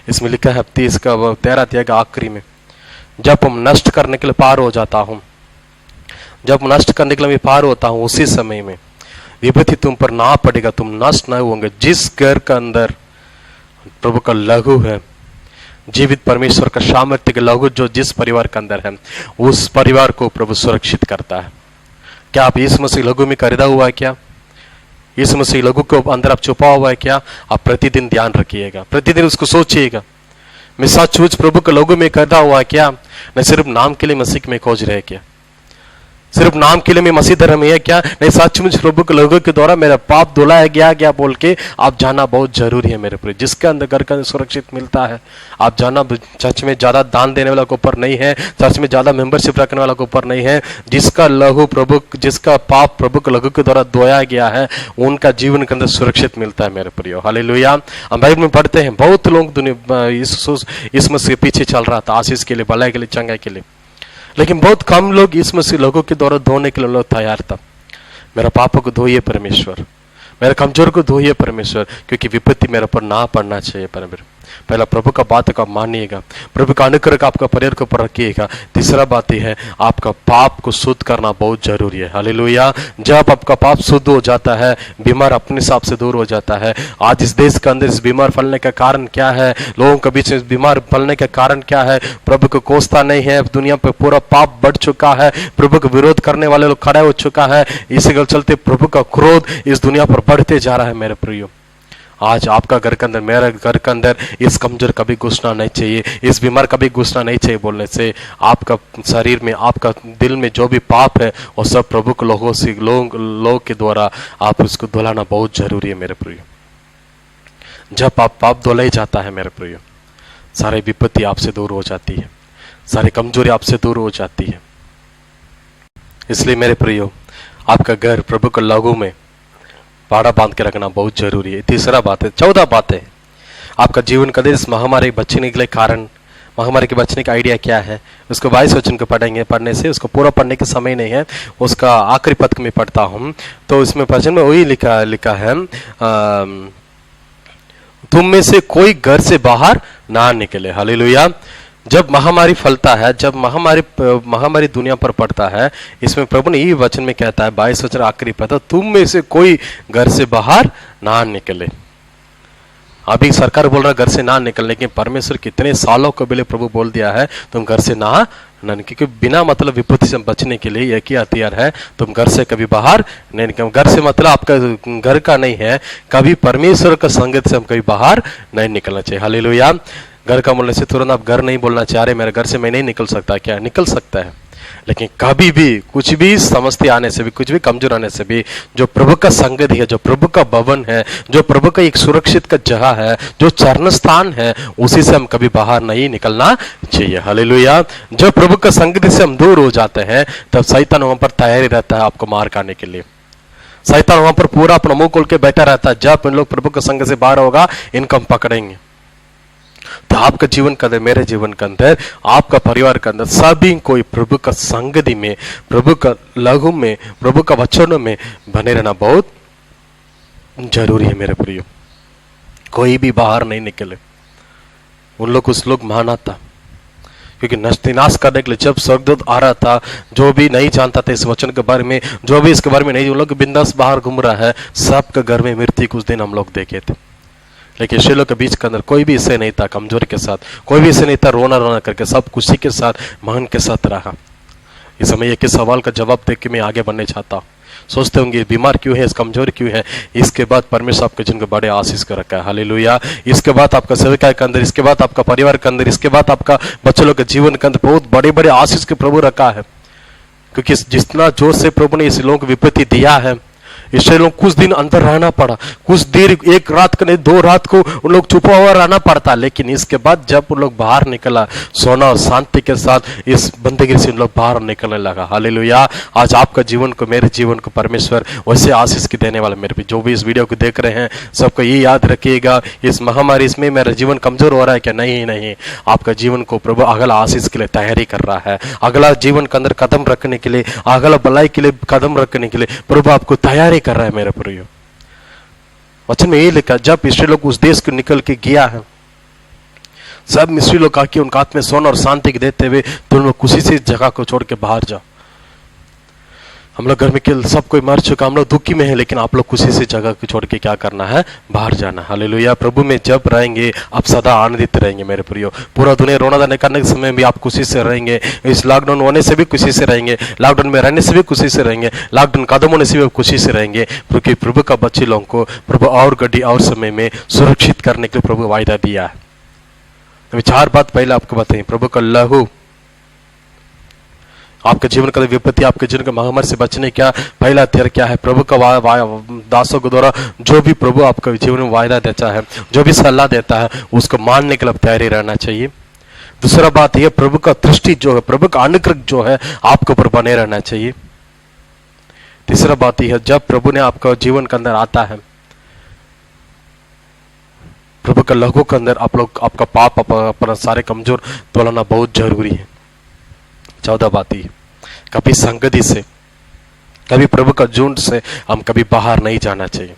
इसमें लिखा है 30 का 13 अध्याय का आखिरी में, जब हम नष्ट करने के लिए पार हो जाता हूं, जब नष्ट करने के लिए मैं पार होता हूं, उसी समय में विपत्ति तुम पर ना पड़ेगा, तुम नष्ट न होंगे। जिस घर के अंदर प्रभु का लघु है, जीवित परमेश्वर का सामर्थ्य का लघु जो जिस परिवार के अंदर है, उस परिवार को प्रभु सुरक्षित करता है। क्या आप यीशु मसीह लघु में खरीदा हुआ है? क्या यीशु मसीह लघु के अंदर आप छुपा हुआ है? क्या आप प्रतिदिन ध्यान रखिएगा, प्रतिदिन उसको सोचिएगा, मैं सचमुच प्रभु के लघु में खरीदा हुआ है क्या? मैं सिर्फ नाम के लिए मसीह में खोज रहे क्या? सिर्फ नाम के लिए मैं मसीह धर्म है क्या? नहीं, सचमुच प्रभु के लोगों के द्वारा मेरा पाप धुलाया गया बोल के आप जाना बहुत जरूरी है। मेरे प्रिय, जिसके अंदर घर का सुरक्षित मिलता है, आप जाना चर्च में ज्यादा दान देने वाला के ऊपर नहीं है, चर्च में ज्यादा मेंबरशिप रखने वाला के ऊपर नहीं है, जिसका लहू प्रभु, जिसका पाप प्रभु के लहू के द्वारा धोया गया है, उनका जीवन के अंदर सुरक्षित मिलता है। मेरे प्रिय, हालेलुया। हम बाइबल में पढ़ते हैं बहुत लोग दुनिया इस मसीह के पीछे चल रहा था, आशीष के लिए, भलाई के लिए, चंगाई के लिए, लेकिन बहुत कम लोग इस मसीह लोगों के द्वारा धोने के लिए लोग तैयार था। मेरा पापों को धोइए परमेश्वर, मेरे कमजोर को धोइए परमेश्वर, क्योंकि विपत्ति मेरे पर ना पड़ना चाहिए परमेश्वर। पहला प्रभु का बात का मानिएगा, प्रभु का अनुग्रह आपका परिवार के ऊपर रखिएगा। तीसरा बात यह है, आपका पाप को शुद्ध करना बहुत जरूरी है। हालेलुया। जब आपका पाप शुद्ध हो जाता है, बीमार अपने हिसाब से दूर हो जाता है। आज इस देश के अंदर इस बीमार फैलने का कारण क्या है? लोगों के बीच में बीमार फैलने का कारण क्या है? प्रभु को कोसता नहीं है, दुनिया पे पूरा पाप बढ़ चुका है, प्रभु का विरोध करने वाले लोग खड़े हो चुका है, इसी के चलते प्रभु का क्रोध इस दुनिया पर बढ़ते जा रहा है। मेरे प्रियो, आज आपका घर के अंदर, मेरा घर के अंदर इस कमजोर कभी घुसना नहीं चाहिए, इस बीमार कभी घुसना नहीं चाहिए बोलने से आपका शरीर में, आपका दिल में जो भी पाप है वो सब प्रभु के लोगों से, लोग के द्वारा आप उसको धुलाना बहुत जरूरी है मेरे प्रिय। जब पाप धुलाई जाता है मेरे प्रिय, सारी विपत्ति आपसे दूर हो जाती है, सारी कमजोरी आपसे दूर हो जाती है। इसलिए मेरे प्रियो, आपका घर प्रभु के लहू में पाड़ा बांध के रखना बहुत जरूरी है। तीसरा बात है, 14 बात है, आपका जीवन का इस महामारी बचने के लिए कारण, महामारी के बचने का आइडिया क्या है, उसको 22 वचन को पढ़ेंगे। पढ़ने से उसको पूरा पढ़ने के समय नहीं है, उसका आखिरी पद में पढ़ता हूँ। तो इसमें वचन में वही लिखा है, तुम में से कोई घर से बाहर ना निकले। हालेलुया। जब महामारी फैलता है, जब महामारी दुनिया पर पड़ता है, इसमें प्रभु ने यही वचन में कहता है, 22 वचन आखिरी पता, तुम में से कोई घर से बाहर ना निकले। अभी सरकार बोल रहा है घर से ना निकलने, लेकिन परमेश्वर कितने सालों को पहले प्रभु बोल दिया है तुम घर से ना, क्योंकि बिना मतलब विपत्ति से बचने के लिए एक ही हथियार है, तुम घर से कभी बाहर नहीं निकल। घर से मतलब आपका घर का नहीं है, कभी परमेश्वर का संगत से हम कभी बाहर नहीं निकलना चाहिए। हालेलुया। घर का बोलने से तुरंत आप घर नहीं बोलना चाह रहे, मेरे घर से मैं नहीं निकल सकता, क्या निकल सकता है, लेकिन कभी भी कुछ भी समस्या आने से भी, कुछ भी कमजोर आने से भी, जो प्रभु का संगति है, जो प्रभु का भवन है, जो प्रभु का एक सुरक्षित का जगह है, जो चरण स्थान है, उसी से हम कभी बाहर नहीं निकलना चाहिए। हालेलुया। जब प्रभु का संगति से हम दूर हो जाते हैं, तब शैतान वहां पर तैयारी रहता है आपको मार खाने के लिए। शैतान वहां पर पूरा अपना मुंह खोल के बैठा रहता है, जब इन लोग प्रभु का संग से बाहर होगा इनको हम पकड़ेंगे। तो आपका जीवन के अंदर, मेरे जीवन के अंदर, आपका परिवार के अंदर सभी कोई प्रभु का संगति में, प्रभु का लहू में, प्रभु का वचनों में बने रहना बहुत जरूरी है मेरे प्रियो। कोई भी बाहर नहीं निकले। उन लोग कुछ लोग माना था, क्योंकि नष्टिनाश करने के लिए जब स्वर्गदूत आ रहा था, जो भी नहीं जानता था इस वचन के बारे में, जो भी इसके बारे में नहीं, उन लोग बिंदास बाहर घूम रहा है, सबके घर में मृत्यु कुछ दिन हम लोग देखे थे। लेकिन शिलोह के बीच के अंदर कोई भी इससे नहीं था कमजोरी के साथ, कोई भी इससे नहीं था रोना रोना करके, सब खुशी के साथ, मान के साथ रहा। इस समय एक सवाल का जवाब देख के मैं आगे बढ़ने चाहता हूँ। सोचते होंगे बीमार क्यों है, इस कमजोरी क्यों है, इसके बाद परमेश्वर आपके जीवन को बड़े आशीष कर रखा है। हालेलुया। इसके बाद आपका सेविका के अंदर, इसके बाद आपका परिवार के अंदर, इसके बाद आपका बच्चों लोग के जीवन के अंदर बहुत बड़े बड़े आशीष के प्रभु रखा है। क्योंकि जितना जोर से प्रभु ने इस लोगों को विपत्ति दिया है, इससे लोग कुछ दिन अंदर रहना पड़ा, कुछ देर, एक रात का नहीं 2 रात को उन लोग छुपा हुआ रहना पड़ता। लेकिन इसके बाद जब उन लोग बाहर निकला, सोना और शांति के साथ इस बंदगी से उन लोग बाहर निकलने लगा। हालेलुया। आज आपका जीवन को, मेरे जीवन को परमेश्वर वैसे आशीष की देने वाला। मेरे भी जो भी इस वीडियो को देख रहे हैं, सबको ये याद रखिएगा, इस महामारी इसमें मेरा जीवन कमजोर हो रहा है क्या? नहीं, आपका जीवन को प्रभु अगला आशीष के लिए तैयारी कर रहा है। अगला जीवन के अंदर कदम रखने के लिए, अगला भलाई के लिए कदम रखने के लिए प्रभु आपको तैयारी कर रहा है मेरे प्रियो। वचन में ये लिखा, जब इस्राएल लोग उस देश को निकल के गया है, सब मिस्री लोग आके उनका हाथ में सोना और शांति के देते हुए, तुम लोग खुशी से इस जगह को छोड़ के बाहर जाओ। हम लोग घर में केवल सब कोई मर चुका, हम लोग दुखी में है, लेकिन आप लोग खुशी से जगह को छोड़ के क्या करना है? बाहर जाना। हालेलुया। प्रभु में जब रहेंगे आप सदा आनंदित रहेंगे मेरे प्रियो। पूरा दुनिया रोना धोना करने के समय भी आप खुशी से रहेंगे, इस लॉकडाउन होने से भी खुशी से रहेंगे, लॉकडाउन में रहने से भी खुशी से रहेंगे, लॉकडाउन खत्म होने से भी खुशी से रहेंगे, क्योंकि प्रभु का बच्चे लोगों को प्रभु और गड्डी और समय में सुरक्षित करने के लिए प्रभु वायदा दिया है। अभी 4 बात पहले आपको बताइए। प्रभु का लहू आपके जीवन का विपत्ति, आपके जीवन के महामारी से बचने क्या पहला हथियार क्या है? प्रभु का दासों के द्वारा जो भी प्रभु आपके जीवन में वायदा देता है, जो भी सलाह देता है, उसको मानने के लिए तैयारी रहना चाहिए। दूसरा बात यह, प्रभु का दृष्टि जो है, प्रभु का अनुग्रह जो है आपके ऊपर बने रहना चाहिए। तीसरा बात यह है, जब प्रभु ने आपका जीवन के अंदर आता है, प्रभु का लहू के अंदर आप लोग, आपका पाप, अपना सारे कमजोर तोड़ना बहुत जरूरी है। 14 बात ही, कभी संगति से, कभी प्रभु का झुंड से हम कभी बाहर नहीं जाना चाहिए।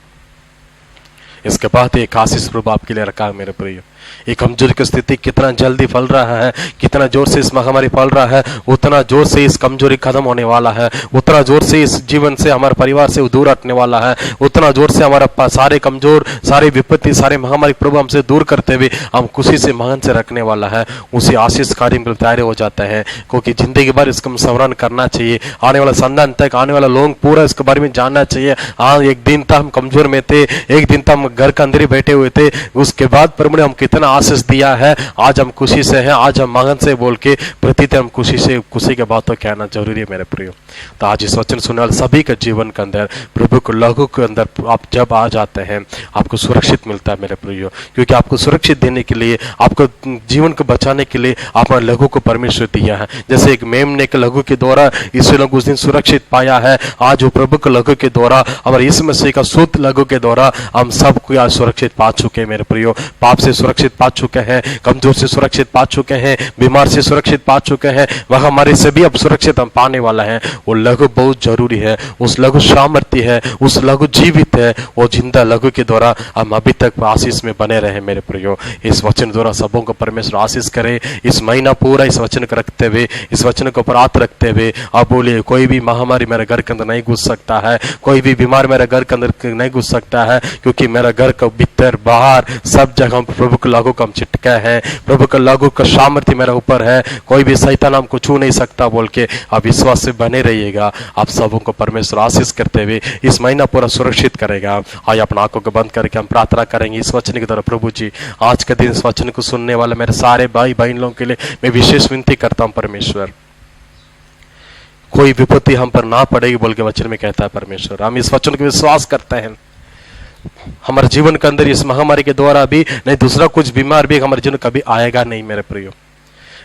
इसके बाद एक आशीष प्रभु आपके लिए रखा है मेरे प्रिय। ये कमजोरी की स्थिति कितना जल्दी फैल रहा है, कितना जोर से इस महामारी फैल रहा है, उतना जोर से इस कमजोरी खत्म होने वाला है, उतना जोर से इस जीवन से हमारे परिवार से दूर हटने वाला है, उतना जोर से हमारा सारे कमजोर, सारे विपत्ति, सारे महामारी प्रभु हमसे दूर करते हुए हम खुशी से महान से रखने वाला है। उसी आशीष कार्य में तैयार हो जाता है, क्योंकि जिंदगी भर इसका स्मरण करना चाहिए। आने वाला संतान तक, आने वाला लोग पूरा इसके बारे में जानना चाहिए। हाँ, एक दिन तक हम कमजोर में थे, एक दिन तक हम घर के अंदर ही बैठे हुए थे, उसके बाद प्रभु ने हम कितना आशीष दिया है। आज हम खुशी से हैं, आज हम महान से बोल के प्रतिदिन हम खुशी के बातों कहना जरूरी है मेरे प्रियो। तो आज इस वचन सुनने वाले सभी के जीवन के अंदर प्रभु को लहू के अंदर आप जब आ जाते हैं, आपको सुरक्षित मिलता है मेरे प्रियो, क्योंकि आपको सुरक्षित देने के लिए, आपको जीवन को बचाने के लिए अपना लहू को परमेश्वर दिया है। जैसे एक मेमने के लहू के द्वारा इसराइल लोग उस दिन सुरक्षित पाया है, आज वो प्रभु के लहू के द्वारा और यीशु मसीह का शुद्ध लहू के द्वारा हम सबको आज सुरक्षित पा चुके हैं मेरे प्रियो। पाप से सुरक्षित पा चुके हैं, कमजोर से सुरक्षित पा चुके हैं, बीमार से सुरक्षित पा चुके हैं, वह हमारे से भी अब सुरक्षित हम पाने वाला है। वो लघु बहुत जरूरी है, उस लघु सामर्थ्य है, उस लघु जीवित है, वो जिंदा लघु के द्वारा हम अभी तक आशीष में बने रहे मेरे प्रियो। इस वचन द्वारा सबों को परमेश्वर आशीष करे। इस महीना पूरा इस वचन को रखते हुए, इस वचन को प्राप्त रखते हुए आप बोलिए, कोई भी महामारी मेरे घर के अंदर नहीं घुस सकता है, कोई भी बीमार मेरे घर के अंदर नहीं घुस सकता है, क्योंकि मेरा घर का भीतर बाहर सब जगह प्रभु के लागू का चिटका है, प्रभु का लागू का सामर्थ्य मेरे ऊपर है, कोई भी शैतान हमको छू नहीं सकता बोल के आप विश्वास से बने रहिएगा। आप सबों को परमेश्वर आशीष करते हुए इस महीना पूरा सुरक्षित करेगा। आज अपना आंखों को बंद करके हम प्रार्थना करेंगे इस वचन की तरफ। प्रभु जी, आज के दिन इस वचन को सुनने वाले मेरे सारे भाई बहन लोगों के लिए मैं विशेष विनती करता हूँ परमेश्वर, कोई विपत्ति हम पर ना पड़ेगी बोल के वचन में कहता है परमेश्वर। हम इस वचन को विश्वास करते हैं। हमारे जीवन के अंदर इस महामारी के द्वारा भी नहीं, दूसरा कुछ बीमार भी हमारे जीवन कभी आएगा नहीं मेरे प्रियो।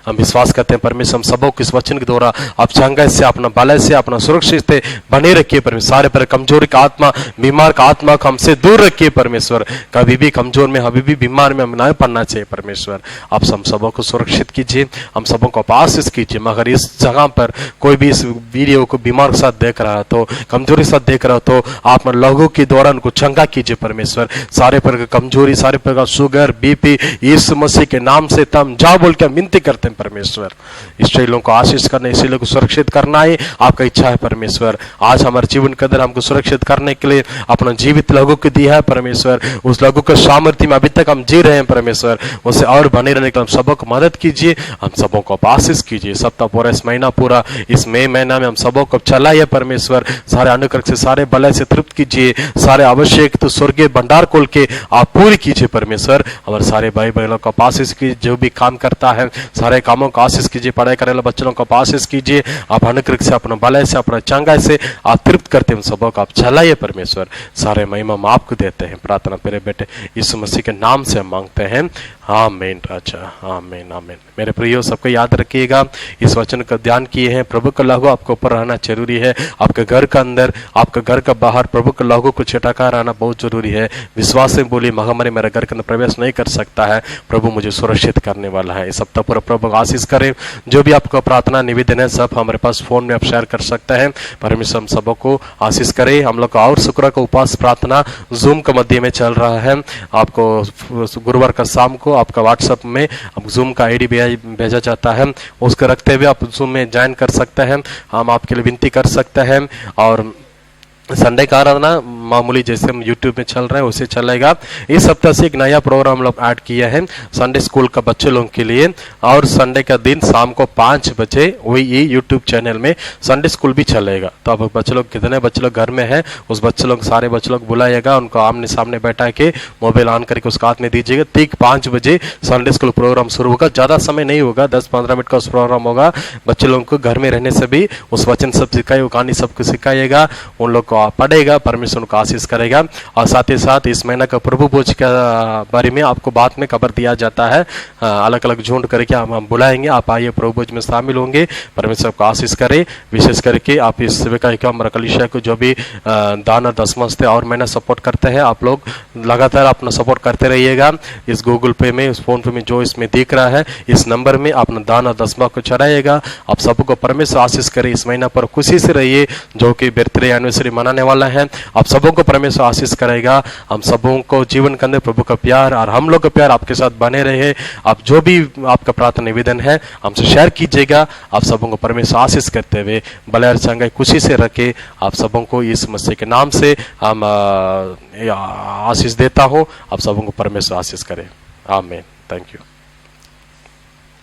हम विश्वास करते हैं परमेश्वर, हम सबों को इस वचन के द्वारा आप चंगाई से, अपना बल से, अपना सुरक्षित से बने रखिए परमेश्वर। सारे पर कमजोरी का आत्मा, बीमार का आत्मा को हमसे दूर रखिए परमेश्वर। कभी भी कमजोर में, कभी भी बीमार में हम नहीं पड़ना चाहिए परमेश्वर। आप हम सबों को सुरक्षित कीजिए, हम सबों को आशीष कीजिए। मगर इस जगह पर कोई भी इस वीडियो को बीमार के साथ देख रहा है तो, कमजोरी के साथ देख रहा हो तो आप लोगों के द्वारा उनको चंगा कीजिए परमेश्वर। सारे पर कमजोरी, सारे पर शुगर, बीपी यीशु मसीह के नाम से तम जा बोल के विनती करते हैं परमेश्वर। इसराइलों को आशीष करना, इसराइलों को सुरक्षित करना ही आपका इच्छा है परमेश्वर। आज हमारे जीवन के अंदर हमको सुरक्षित करने के लिए अपना जीवित लघु को दिया है परमेश्वर। उस लघु के सामर्थ्य में अभी तक हम जी रहे हैं परमेश्वर, उसे और बने रहने के लिए हम सबों को मदद कीजिए, हम सबों को आशीष कीजिए। सप्ताह पूरा इस महीना पूरा इस मई महीना में हम सबों को चलाइए परमेश्वर। सारे अनुग्रह से, सारे बल से तृप्त कीजिए, सारे आवश्यक तो स्वर्गीय भंडार खोल के आप पूरी कीजिए परमेश्वर। हमारे सारे भाई बहनों को आशीष कीजिए, जो भी काम करता है सारे कामों को आशीष कीजिए, पढ़ाई करने वाले बच्चों को आशीष कीजिए। आप अनुग्रह से, अपना बल से, अपना चंगाई से आप तृप्त करते हैं सबों को आप चलाइए परमेश्वर। सारे महिमा हम आपको देते हैं। प्रार्थना मेरे बेटे यीशु मसीह के नाम से हम मांगते हैं, आमीन। अच्छा, आमीन आमीन। मेरे प्रियो, सबको याद रखिएगा, इस वचन का ध्यान किए हैं। प्रभु का लहू आपके ऊपर रहना जरूरी है। आपके घर का अंदर, आपके घर का बाहर प्रभु का लहू को छिटका रहना बहुत जरूरी है। विश्वास से बोलिए, महामारी मेरे घर के अंदर प्रवेश नहीं कर सकता है, प्रभु मुझे सुरक्षित करने वाला है। इस सप्ताह पूरा प्रभु आशीष करें। जो भी आपका प्रार्थना निवेदन है सब हमारे पास फोन में आप शेयर कर सकते हैं। परमेश्वर हम सबों को आशीष करे। हम लोग का और शुक्र का उपवास प्रार्थना जूम के मध्य में चल रहा है। आपको गुरुवार का शाम को आपका व्हाट्सएप में जूम का आईडी भेजा जाता है, उसको रखते हुए आप जूम में ज्वाइन कर सकते हैं। हम आपके लिए विनती कर सकते हैं। और संडे का आराधना मामूली जैसे हम यूट्यूब में चल रहे हैं उसे चलेगा। इस सप्ताह से एक नया प्रोग्राम लोग ऐड किया है संडे स्कूल का बच्चे लोगों के लिए। और संडे का दिन शाम को 5 बजे वही यूट्यूब चैनल में संडे स्कूल भी चलेगा। तो अब बच्चे लोग, कितने बच्चे लोग घर में हैं, उस बच्चे लोग, सारे बच्चे लोग बुलाइएगा, उनको आमने सामने बैठा के मोबाइल ऑन करके उसका हाथ में दीजिएगा। ठीक 5 बजे संडे स्कूल प्रोग्राम शुरू होगा। ज़्यादा समय नहीं होगा, 10-15 मिनट का उस प्रोग्राम होगा। बच्चे लोगों को घर में रहने से भी उस वचन सब सिखाइए, वो कहानी सबको सिखाइएगा, उन लोग को पढ़ेगा, परमेश्वर को आशीष करेगा। और साथ ही साथ इस महीना का प्रभु भोज के बारे में आपको बाद में खबर दिया जाता है। अलग अलग झुंड करके हम बुलाएंगे, आप आइए प्रभु भोज में शामिल होंगे। परमेश्वर को आशीष करे। विशेष करके आप इस सेविका हमारा कलीसिया को जो भी दान और दसमां से और महीना सपोर्ट करते हैं, आप लोग लगातार अपना सपोर्ट करते रहिएगा। इस गूगल पे में, इस फोन पे में जो इसमें दिख रहा है, इस नंबर में अपना दान और दसमां को चढ़ाइएगा। आप सबको परमेश्वर आशीष करे। इस महीना पर खुशी से रहिए। जो कि बर्थडे एनिवर्सरी मना मनाने वाला है। आप सबों को परमेश्वर आशीष करेगा। हम सबों को जीवन के अंदर प्रभु का प्यार और हम लोग का प्यार आपके साथ बने रहे। आप जो भी आपका प्रार्थना निवेदन है हमसे शेयर कीजिएगा। आप सबों को परमेश्वर आशीष करते हुए भले और चंगाई खुशी से रखे। आप सबों को इस मसीह के नाम से हम आशीष देता हूँ। आप सबों को परमेश्वर आशीष करे। आमीन। Thank you.